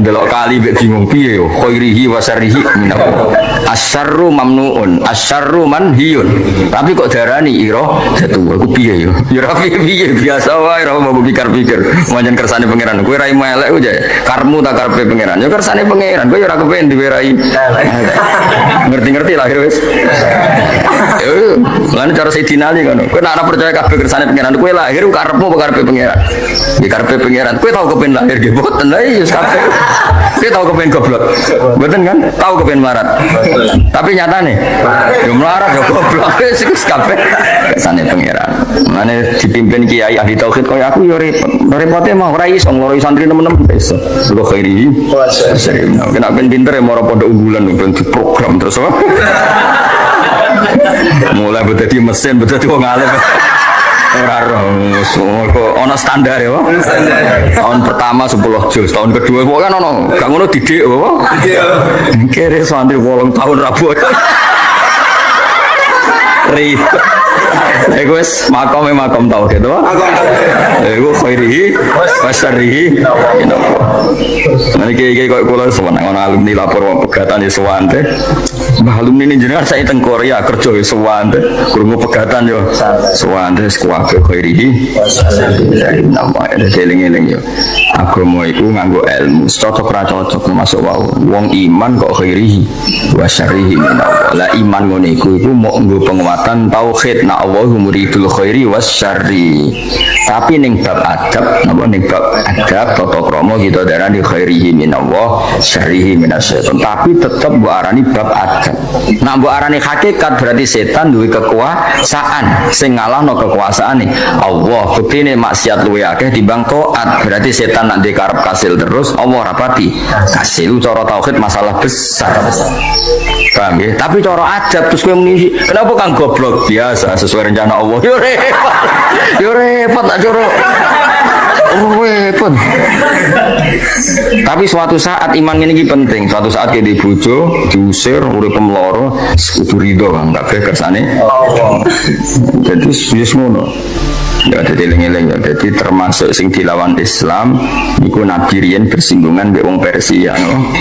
Ndelok kali mek bingung piye yo khairihi wa syarrihi minallah. Asyarru mamnuun, asyarru manhiyun. Tapi kok darani ira jatuh iku piye yo? Ya ora piye biasa wae ora mau pikir-pikir. Pancen kersane pangeran. Kowe ra elek aja. Karmu tak karepe pangeran. Ya kersane pangeran. Kowe ora kepen diwerai. Ngerti-ngerti lah wis. Yo, lan cara Sayyidina Ali ngono. Kowe nek percaya kabeh kersane pangeran, kowe lahir karepmu apa karepe pangeran? Di karepe pangeran. Kowe tau kepen lahir nggih boten. Lah iya kabeh. Kowe tau kepen goblok. Boten kan? Tau kepen melarat. Tapi nyatane yo melarat yo goblok wis kabeh kersane pangeran. Mane dipimpin kiai ahli tauhid kaya aku yo repot. Repote mah ora iso ngloroi santri nemen-nemen iso. Lho khairi. Kena ben pinter ya moro pondok unggulan ben diprogram terus. Mulai berarti mesin berarti wong alim. Ora kok ana standar ya, Pak. Tahun pertama 10 juz, tahun kedua kok kan ono gak ngono didik, Pak. Kere santri 8 tahun rabu. Ribet. Iku wis makom tauhid, Pak. Iku khairihi wa syarrihi. Niki kok kula seneng ana alumni lapor wong pegatan ya sewante. Mbah alumni ini jenengan saya teng Korea kerja ya sewante, krungu pegatan yo sewante kuwabe khairihi. Nama eling-eling yo. Agama iku nganggo ilmu, cocok ra cocok masuk wae. Wong iman kok khairihi wa syarrihi minallah. La iman ngono iku mok nggo penguatan tauhid na Allahu muridul khairi was syarri. Tapi ning bab adab, napa ning bab adab tata krama kita darani khairihi minallah syarrihi minasyaiton. Tapi tetep mbok arani bab adab. Nek mbok arani hakikat berarti setan duwe kekuasaan sing ngalahno kekuasaane Allah. Buktine maksiat luwe akeh timbang taat. Berarti setan nek karep kasil terus Allah rapati kasil. Cara tauhid masalah besar. Paham ya? Tapi cara adab terus kowe muni kenapa kang goblok biasa sesuai rencana Allah. Yo repot tak cara. Repot. Tapi suatu saat iman ini penting. Suatu saat kita dibujo, diusir, urip pemloro, kudu ridho kan kabeh kersane Allah. Jadi wis ngono. Ya ada eling-eling ya. Jadi termasuk sing dilawan Islam niku Nabi riyen bersinggungan mbek wong Persia no.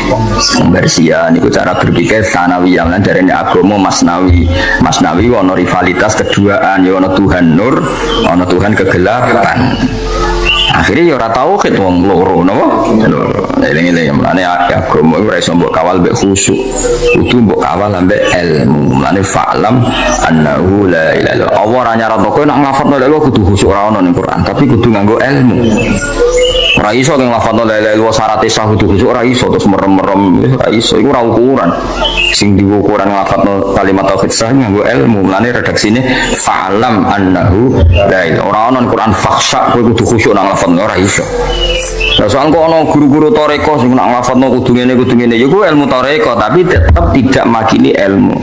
Wong Persia niku cara berpikir sanawiyah lan jarene agama Masnawi. Masnawi ono rivalitas keduaan ya ono Tuhan nur, ono Tuhan kegelapan. Akhirnya ya ora tauhid wong loro napa? Loro. Eling-eling mulane agama iku ora iso mbok kawal mbek khusyuk. Kudu mbok kawal ambek ilmu. Mulane fa'lam annahu la ilaha illallah. Allah ora nyaratno kowe nek nglafadzno la ilaha kudu khusyuk ora ono ning Quran, tapi kudu nganggo ilmu. Ora iso ning nglafadzno la ilaha illallah syarat sah kudu khusyuk ora iso terus merem-merem ora iso. Iku ora ukuran. Sing diukuran nglafadzno kalimat tauhid sah nganggo ilmu. Mulane redaksine fa'lam annahu la ilaha ora ono ning Quran fakhsha kowe kudu khusyuk nang lafadzno ora iso. Lah soal kok ana guru-guru toreko sing nak lafadzno kudu ngene ya ku ilmu toreko tapi tetap tidak makili ilmu.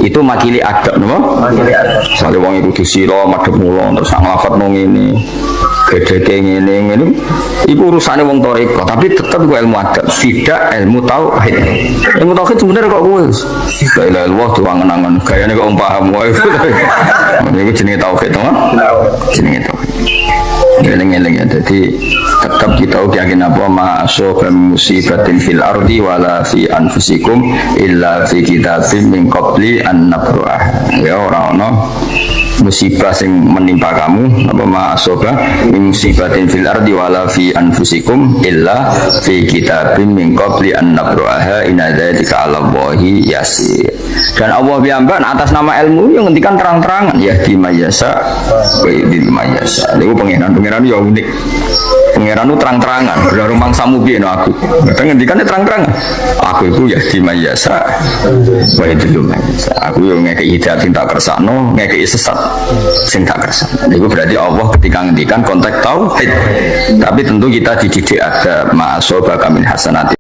Itu makili adab napa? Makili adab. Sale wong iku kudu sira madhep mulo terus nak lafadzno ngene. Gedhe ngene iku urusane wong toreko tapi tetap ku ilmu adab, tidak ilmu tauhid. Ilmu tauhid sebenarnya kok kowe. La ilaha illallah tuangan-angan gayane kok paham wae. Iku jenenge tauhid to. Jenenge tauhid. Geleng-geleng ya, jadi tetap kita yakin apa masuk musibatin fil ardi wala fi anfusikum illa fi kitabim min qabli an nabra'ah. Ya orang musibah sing menimpa kamu apa masuk musibatin fil ardi wala fi anfusikum illa fi kitabim min qabli an nabra'ah inna dzalika 'ala Allahi yasir. Dan Allah piyambak atas nama ilmu yang ngendikan terang-terangan ya di mayasa wa di mayasa. Niku pangeran ya unik. Pangeran itu terang-terangan, benar mangsamu piye no aku. Kadang ngendikane terang-terangan. Aku itu ya di mayasa wa di mayasa. Aku yo ngekeki hidayah sing tak kersakno, ngekeki sesat sing tak kersakno. Niku berarti Allah ketika ngendikan konteks tauhid. Tapi tentu kita dididik ada ma'asoba min hasanati